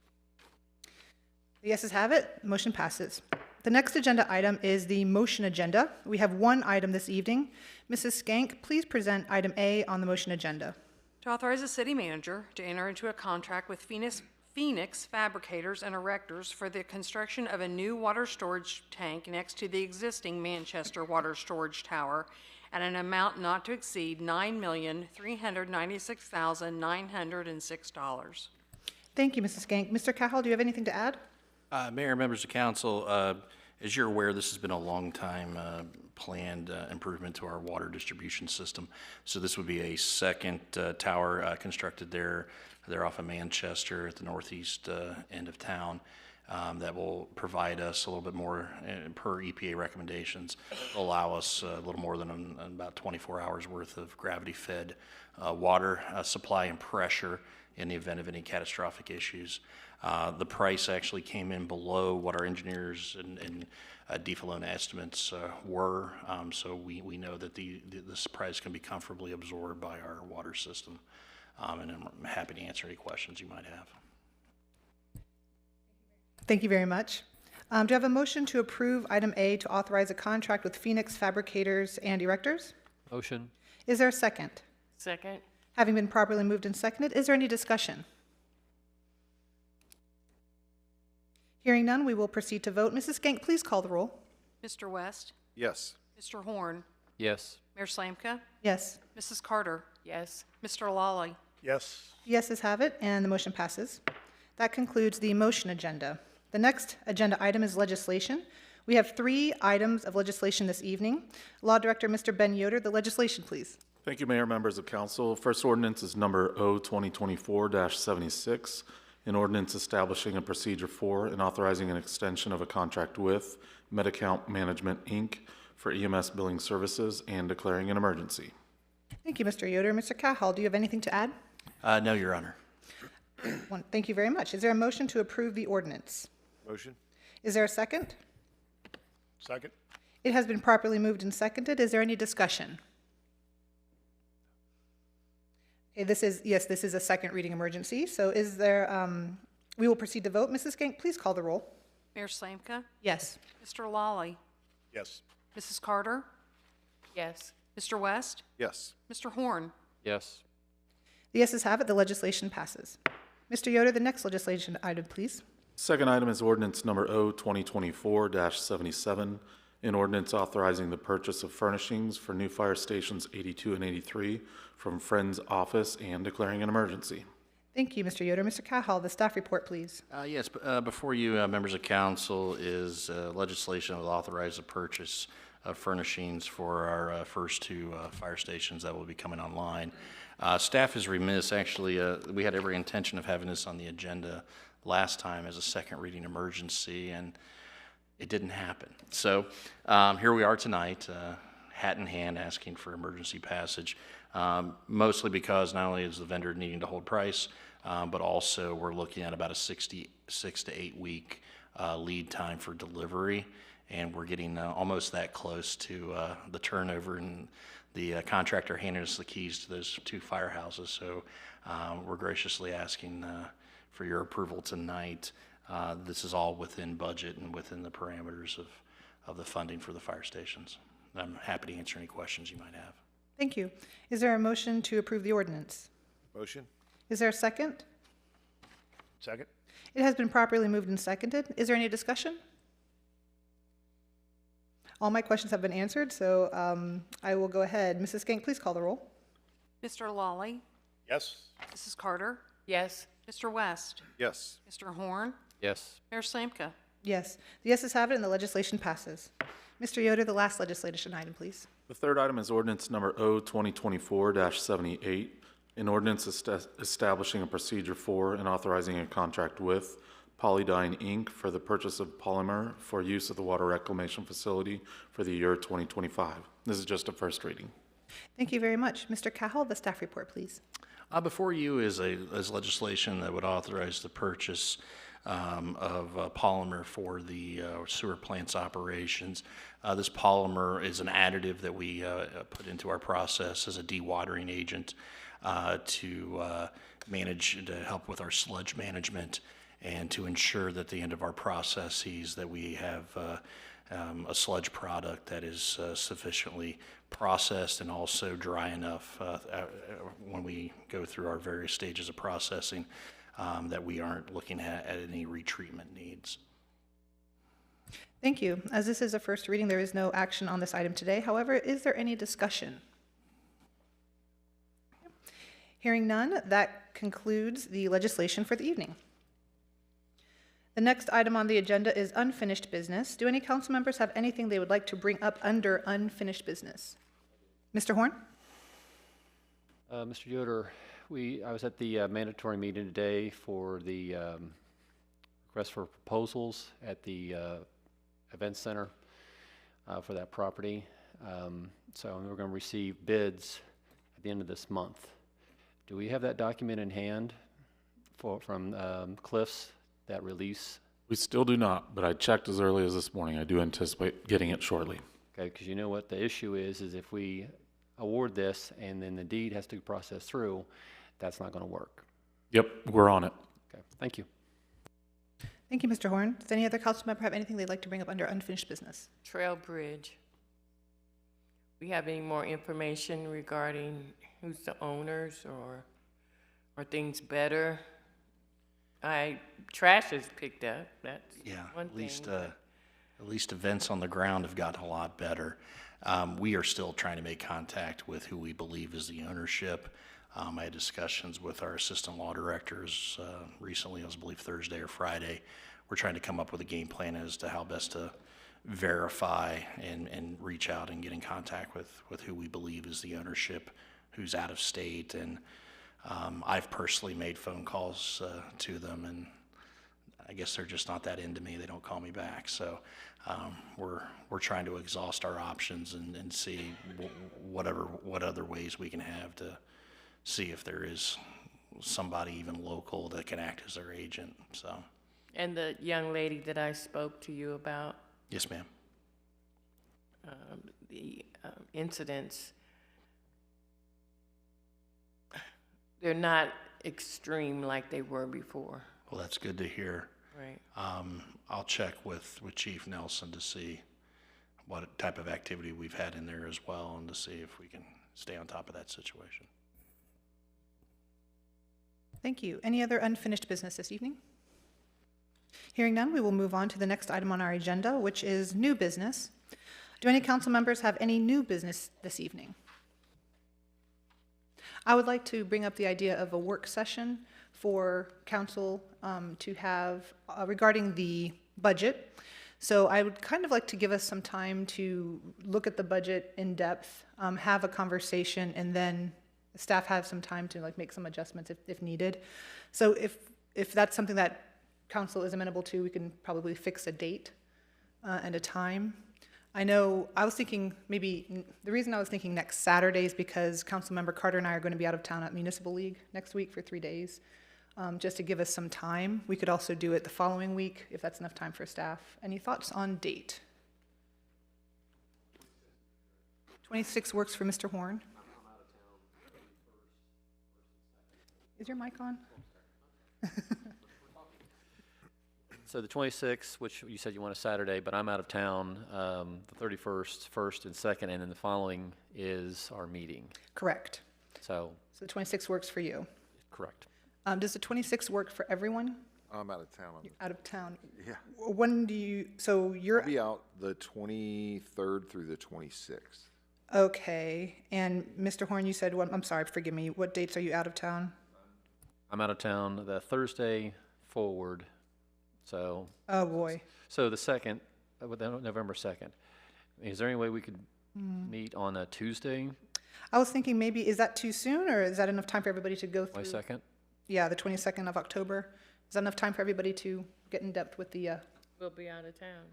The yeses have it. Motion passes. The next agenda item is the motion agenda. We have one item this evening. Mrs. Skank, please present item A on the motion agenda. To authorize the city manager to enter into a contract with Phoenix Fabricators and Erectors for the construction of a new water storage tank next to the existing Manchester Water Storage Tower at an amount not to exceed $9,396,906. Thank you, Mrs. Skank. Mr. Cahal, do you have anything to add? Mayor, members of council, as you're aware, this has been a long time planned improvement to our water distribution system. So this would be a second tower constructed there. They're off of Manchester at the northeast end of town. That will provide us a little bit more per EPA recommendations, allow us a little more than about 24 hours worth of gravity-fed water supply and pressure in the event of any catastrophic issues. The price actually came in below what our engineers and DFLON estimates were, so we know that this price can be comfortably absorbed by our water system, and I'm happy to answer any questions you might have. Thank you very much. Do I have a motion to approve item A to authorize a contract with Phoenix Fabricators and Erectors? Motion. Is there a second? Second. Having been properly moved and seconded, is there any discussion? Hearing none, we will proceed to vote. Mrs. Skank, please call the roll. Mr. West? Yes. Mr. Horn? Yes. Mayor Slanka? Yes. Mrs. Carter? Yes. Mr. Lawley? Yes. The yeses have it, and the motion passes. That concludes the motion agenda. The next agenda item is legislation. We have 3 items of legislation this evening. Law Director, Mr. Ben Yoder, the legislation, please. Thank you, Mayor, members of council. First ordinance is number O-2024-76, an ordinance establishing a procedure for and authorizing an extension of a contract with Medi-Account Management, Inc. for EMS billing services and declaring an emergency. Thank you, Mr. Yoder. Mr. Cahal, do you have anything to add? No, Your Honor. Thank you very much. Is there a motion to approve the ordinance? Motion. Is there a second? Second. It has been properly moved and seconded. Is there any discussion? Okay, this is a second reading emergency. So is there, we will proceed to vote. Mrs. Skank, please call the roll. Mayor Slanka? Yes. Mr. Lawley? Yes. Mrs. Carter? Yes. Mr. West? Yes. Mr. Horn? Yes. The yeses have it. The legislation passes. Mr. Yoder, the next legislation item, please. Second item is ordinance number O-2024-77, an ordinance authorizing the purchase of furnishings for new fire stations 82 and 83 from Friends Office and declaring an emergency. Thank you, Mr. Yoder. Mr. Cahal, the staff report, please. Yes, before you, members of council, is legislation that will authorize the purchase of furnishings for our first 2 fire stations that will be coming online. Staff is remiss, actually, we had every intention of having this on the agenda last time as a second reading emergency, and it didn't happen. So here we are tonight, hat in hand, asking for emergency passage, mostly because not only is the vendor needing to hold price, but also we're looking at about a 6 to 8 week lead time for delivery, and we're getting almost that close to the turnover, and the contractor handed us the keys to those 2 firehouses. So we're graciously asking for your approval tonight. This is all within budget and within the parameters the funding for the fire stations. I'm happy to answer any questions you might have. Thank you. Is there a motion to approve the ordinance? Motion? Is there a second? Second? It has been properly moved and seconded. Is there any discussion? All my questions have been answered, so I will go ahead. Mrs. Skank, please call the roll. Mr. Lawley, Yes. Mrs. Carter, Yes. Mr. West, Yes. Mr. Horn, Yes. Mayor Slanka. Yes. The yeses have it, and the legislation passes. Mr. Yoder, the last legislation item, please. The third item is ordinance number O-2024-78, an ordinance establishing a procedure for and authorizing a contract with Polydyne, Inc. for the purchase of polymer for use at the water reclamation facility for the year 2025. This is just a first reading. Thank you very much. Mr. Cahill, the staff report, please. Before you is legislation that would authorize the purchase of polymer for the sewer plant's operations. This polymer is an additive that we put into our process as a dewatering agent to help with our sludge management and to ensure that at the end of our processes that we have a sludge product that is sufficiently processed and also dry enough when we go through our various stages of processing that we aren't looking at any retreatment needs. Thank you. As this is a first reading, there is no action on this item today. However, is there any discussion? Hearing none, that concludes the legislation for the evening. The next item on the agenda is unfinished business. Do any council members have anything they would like to bring up under unfinished business? Mr. Horn? Mr. Yoder, I was at the mandatory meeting today for the request for proposals at the event center for that property. So we're going to receive bids at the end of this month. Do we have that document in hand from Cliffs, that release? We still do not, but I checked as early as this morning. I do anticipate getting it shortly. Okay, because you know what the issue is if we award this and then the deed has to process through, that's not going to work. Yep, we're on it. Okay, thank you. Thank you, Mr. Horn. Does any other council member have anything they'd like to bring up under unfinished business? Trail Bridge. We have any more information regarding who's the owners or are things better? Trash is picked up. That's one thing. At least events on the ground have gotten a lot better. We are still trying to make contact with who we believe is the ownership. I had discussions with our assistant law directors recently, I believe Thursday or Friday. We're trying to come up with a game plan as to how best to verify and reach out and get in contact with who we believe is the ownership, who's out of state. And I've personally made phone calls to them, and I guess they're just not that into me. They don't call me back. So we're trying to exhaust our options and see what other ways we can have to see if there is somebody even local that can act as their agent. So. And the young lady that I spoke to you about, Yes, ma'am. the incidents, they're not extreme like they were before. Well, that's good to hear. Right. I'll check with Chief Nelson to see what type of activity we've had in there as well and to see if we can stay on top of that situation. Thank you. Any other unfinished business this evening? Hearing none, we will move on to the next item on our agenda, which is new business. Do any council members have any new business this evening? I would like to bring up the idea of a work session for council to have regarding the budget. So I would kind of like to give us some time to look at the budget in depth, have a conversation, and then staff have some time to make some adjustments if needed. So if that's something that council is amenable to, we can probably fix a date and a time. I know I was thinking maybe, the reason I was thinking next Saturday is because Councilmember Carter and I are going to be out of town at Municipal League next week for 3 days, just to give us some time. We could also do it the following week if that's enough time for staff. Any thoughts on date? 26 works for Mr. Horn. Is your mic on? So the 26th, which you said you want a Saturday, but I'm out of town, the 31st, 1st and 2nd, and then the following is our meeting. Correct. So, So the 26th works for you. correct. Does the 26th work for everyone? I'm out of town. Out of town. Yeah. When do you, so you're, I'll be out the 23rd through the 26th. okay. And Mr. Horn, you said, I'm sorry, forgive me. What dates are you out of town? I'm out of town the Thursday forward, so. Oh, boy. So the 2nd, November 2nd. Is there any way we could meet on a Tuesday, I was thinking maybe, is that too soon, or is that enough time for everybody to go through? 22nd? Yeah, the 22nd of October. Is that enough time for everybody to get in depth with the We'll be out of town.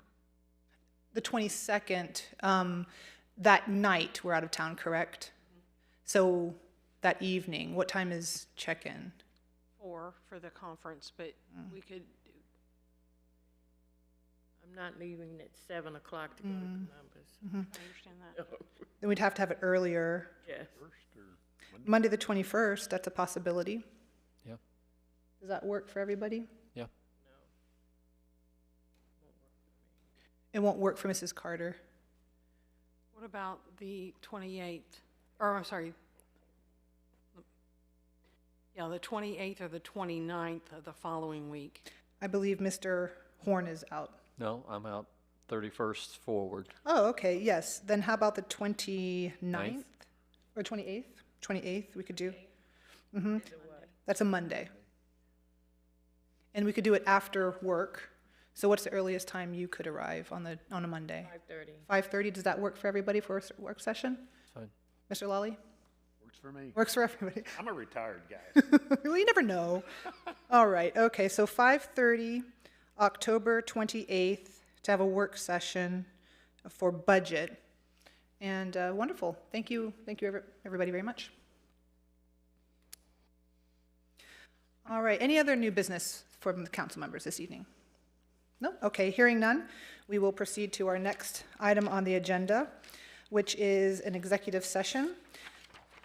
22nd? That night, we're out of town, correct? So that evening, what time is check-in? 4 for the conference, but we could, I'm not leaving at 7 o'clock to go to Columbus. I understand that. Then we'd have to have it earlier. Yes. Monday, the 21st, that's a possibility. Yeah. Does that work for everybody? Yeah. It won't work for Mrs. Carter. What about the 28th? Or, I'm sorry. Yeah, the 28th or the 29th of the following week. I believe Mr. Horn is out. No, I'm out 31st forward. Oh, okay, yes. Then how about the 29th? Ninth. Or 28th? 28th, we could do. That's a Monday. And we could do it after work. So what's the earliest time you could arrive on a Monday? 5:30. 5:30, does that work for everybody for a work session? Fine. Mr. Lally? Works for me. Works for everybody. I'm a retired guy. Well, you never know. All right, okay, so 5:30, October 28th, to have a work session for budget. And wonderful. Thank you, everybody very much. All right, any other new business from the council members this evening? No? Okay, hearing none, we will proceed to our next item on the agenda, which is an executive session.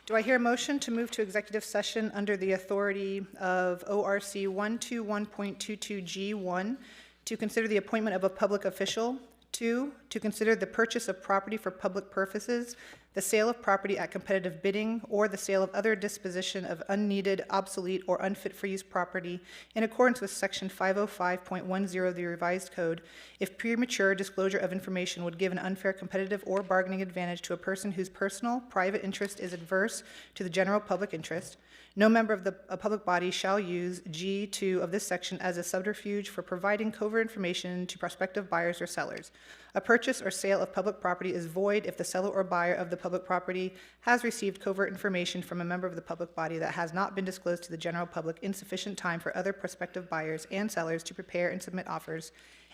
Do I hear a motion to move to executive session under the authority of ORC 121.22G1 to consider the appointment of a public official, 2, to consider the purchase of property for public purposes, the sale of property at competitive bidding, or the sale of other disposition of unneeded, obsolete, or unfit for use property in accordance with Section 505.10 of the revised code, if premature disclosure of information would give an unfair competitive or bargaining advantage to a person whose personal, private interest is adverse to the general public interest. No member of a public body shall use G2 of this section as a subterfuge for providing covert information to prospective buyers or sellers. A purchase or sale of public property is void if the seller or buyer of the public property has received covert information from a member of the public body that has not been disclosed to the general public in sufficient time for other prospective buyers and sellers to prepare and submit offers.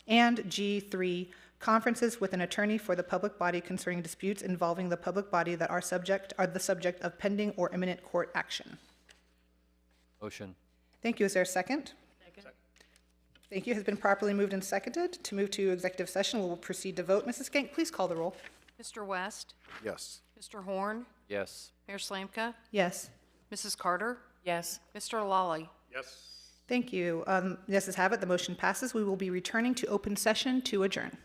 And G3, conferences with an attorney for the public body concerning disputes involving the public body that are the subject of pending or imminent court action. Motion. Thank you. Is there a second? Second. Thank you. Has been properly moved and seconded. To move to executive session, we will proceed to vote. Mrs. Skank, please call the roll. Mr. West? Yes. Mr. Horn? Yes. Mayor Slanka? Yes. Mrs. Carter? Yes. Mr. Lawley? Yes. Thank you. Yes, as have it, the motion passes. We will be returning to open session to adjourn.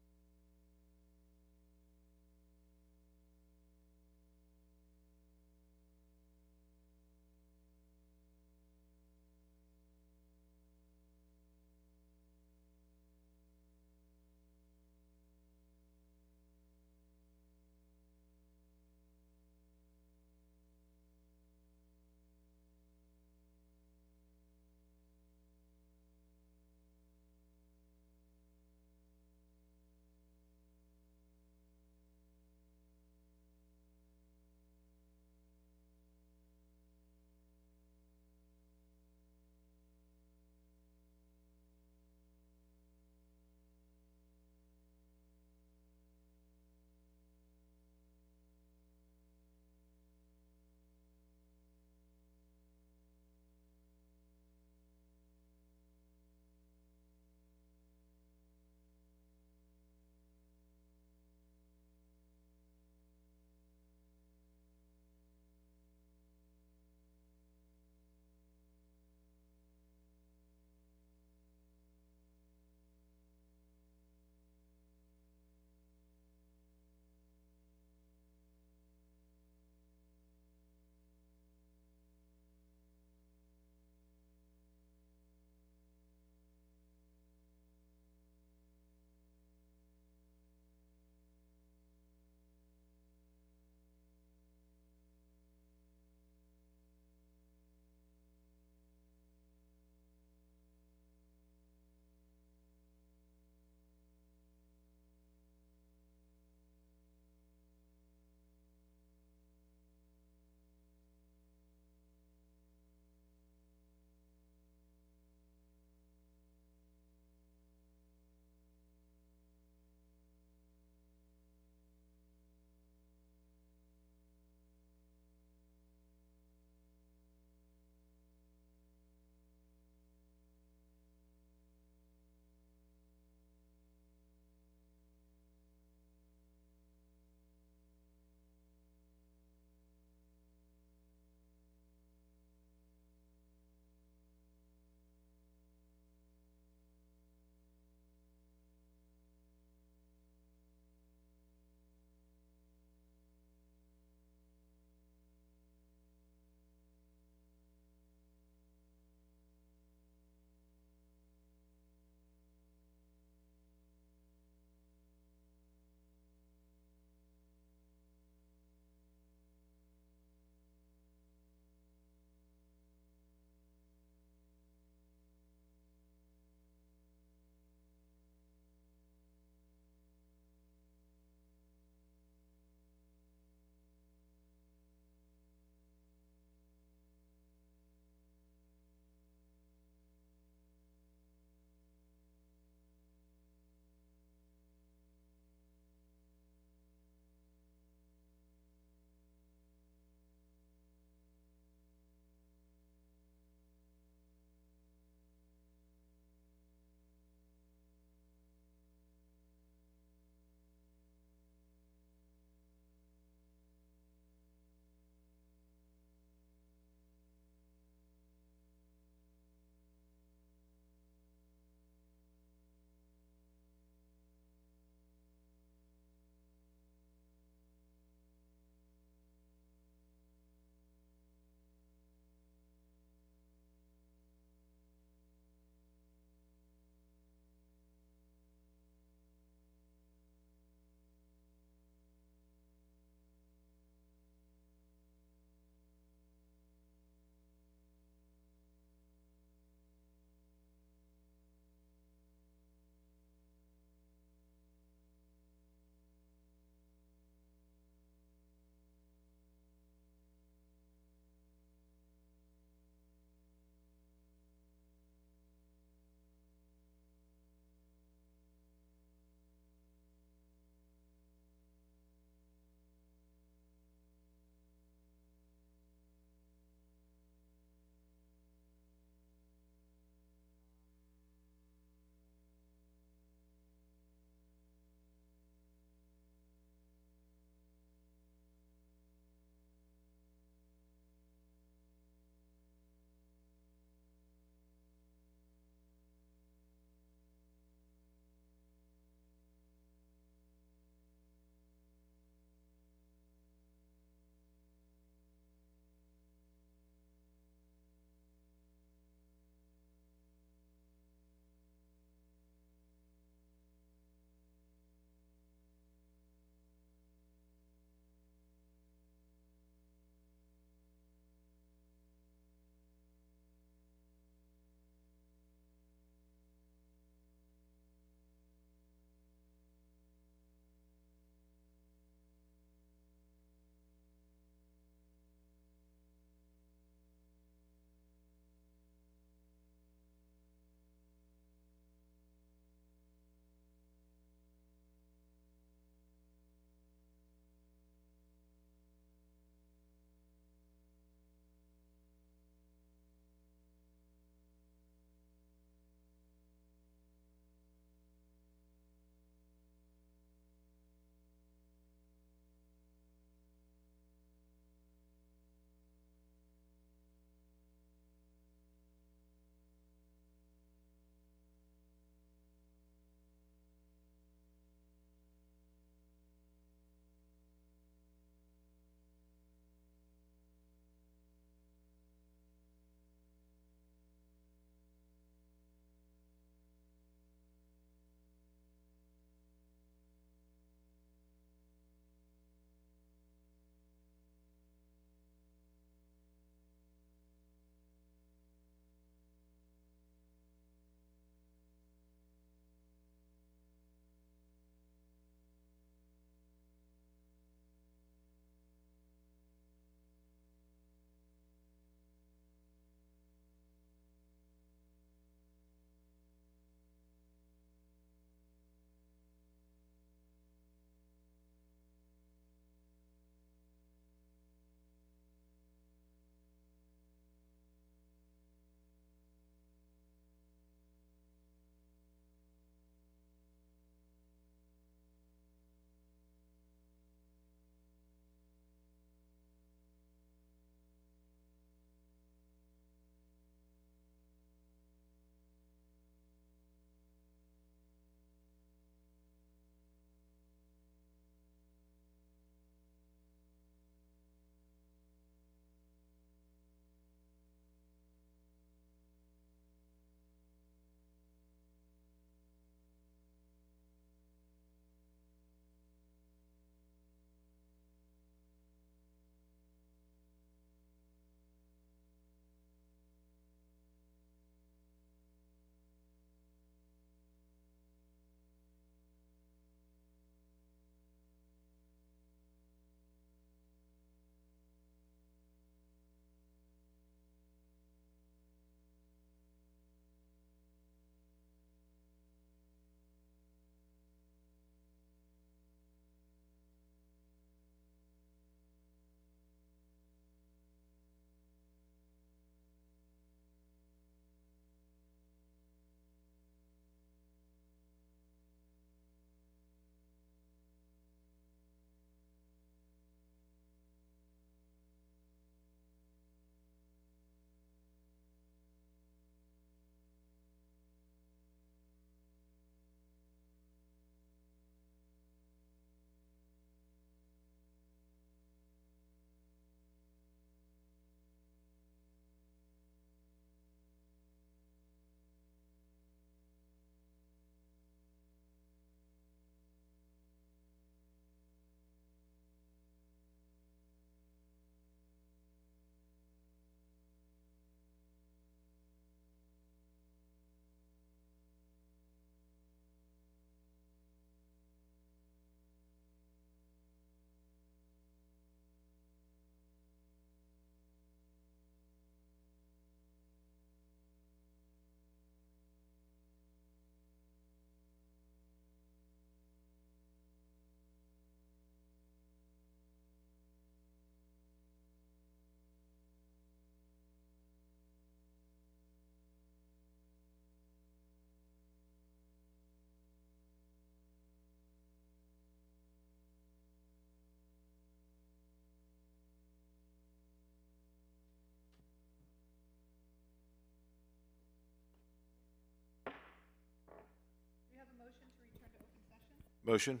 Motion?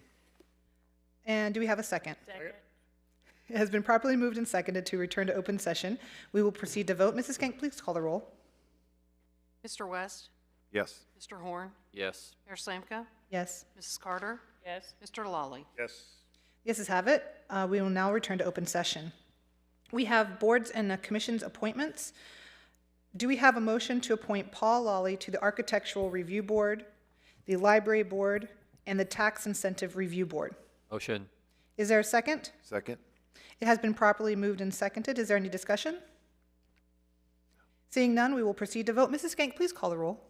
And do we have a second? Second. It has been properly moved and seconded to return to open session. We will proceed to vote. Mrs. Skank, please call the roll. Mr. West? Yes. Mr. Horn? Yes. Mayor Slanka? Yes. Mrs. Carter? Yes. Mr. Lawley? Yes. The ayes have it. We will now return to open session. We have boards and commissions appointments. Do we have a motion to appoint Paul Lawley to the Architectural Review Board, the Library Board, and the Tax Incentive Review Board? Motion. Is there a second? Second? It has been properly moved and seconded. Is there any discussion? Seeing none, we will proceed to vote. Mrs. Skank, please call the roll.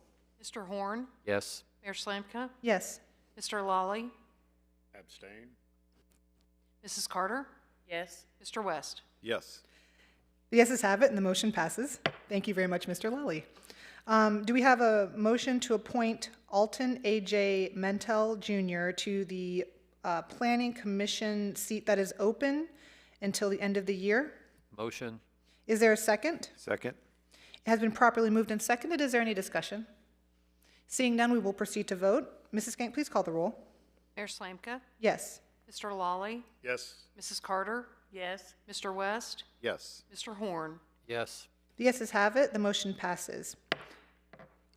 Mr. Horn? Yes. Mayor Slanka? Yes. Mr. Lawley? Abstain? Mrs. Carter? Yes. Mr. West? Yes. The yeses have it, and the motion passes. Thank you very much, Mr. Lally. Do we have a motion to appoint Alton A.J. Mentel Jr. to the Planning Commission seat that is open until the end of the year? Motion. Is there a second? Second? It has been properly moved and seconded. Is there any discussion? Seeing none, we will proceed to vote. Mrs. Skank, please call the roll. Mayor Slanka? Yes. Mr. Lawley? Yes. Mrs. Carter? Yes. Mr. West? Yes. Mr. Horn? Yes. The yeses have it. The motion passes.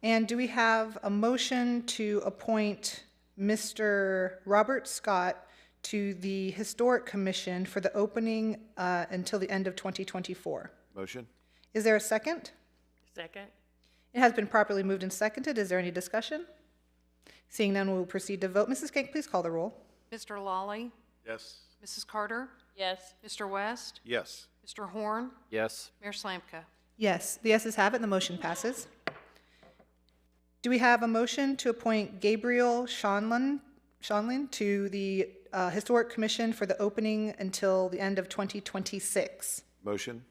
And do we have a motion to appoint Mr. Robert Scott to the Historic Commission for the opening until the end of 2024? Motion? Is there a second? Second. It has been properly moved and seconded. Is there any discussion? Seeing none, we will proceed to vote. Mrs. Skank, please call the roll. Mr. Lawley? Yes. Mrs. Carter? Yes. Mr. West? Yes. Mr. Horn? Yes. Mayor Slanka? Yes, the yeses have it, and the motion passes. Do we have a motion to appoint Gabriel Schonlin to the Historic Commission for the opening until the end of 2026? Motion?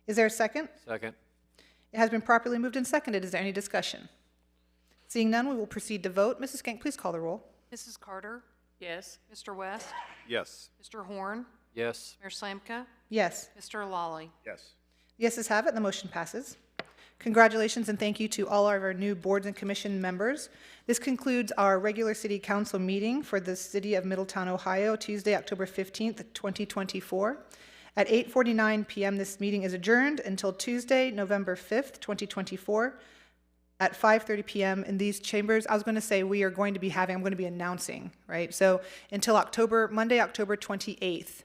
Is there a second? Second. It has been properly moved and seconded. Is there any discussion? Seeing none, we will proceed to vote. Mrs. Skank, please call the roll. Mrs. Carter? Yes. Mr. West? Yes. Mr. Horn? Yes. Mayor Slanka? Yes. Mr. Lawley? Yes. The yeses have it, and the motion passes. Congratulations and thank you to all of our new boards and commission members. This concludes our regular city council meeting for the city of Middletown, Ohio, Tuesday, October 15th, 2024. At 8:49 p.m., this meeting is adjourned until Tuesday, November 5th, 2024, at 5:30 p.m. in these chambers. I was going to say I'm going to be announcing, right? So until Monday, October 28th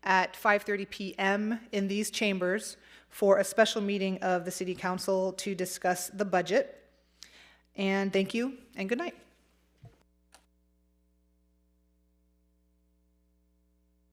at 5:30 p.m. in these chambers for a special meeting of the City Council to discuss the budget. And thank you and good night.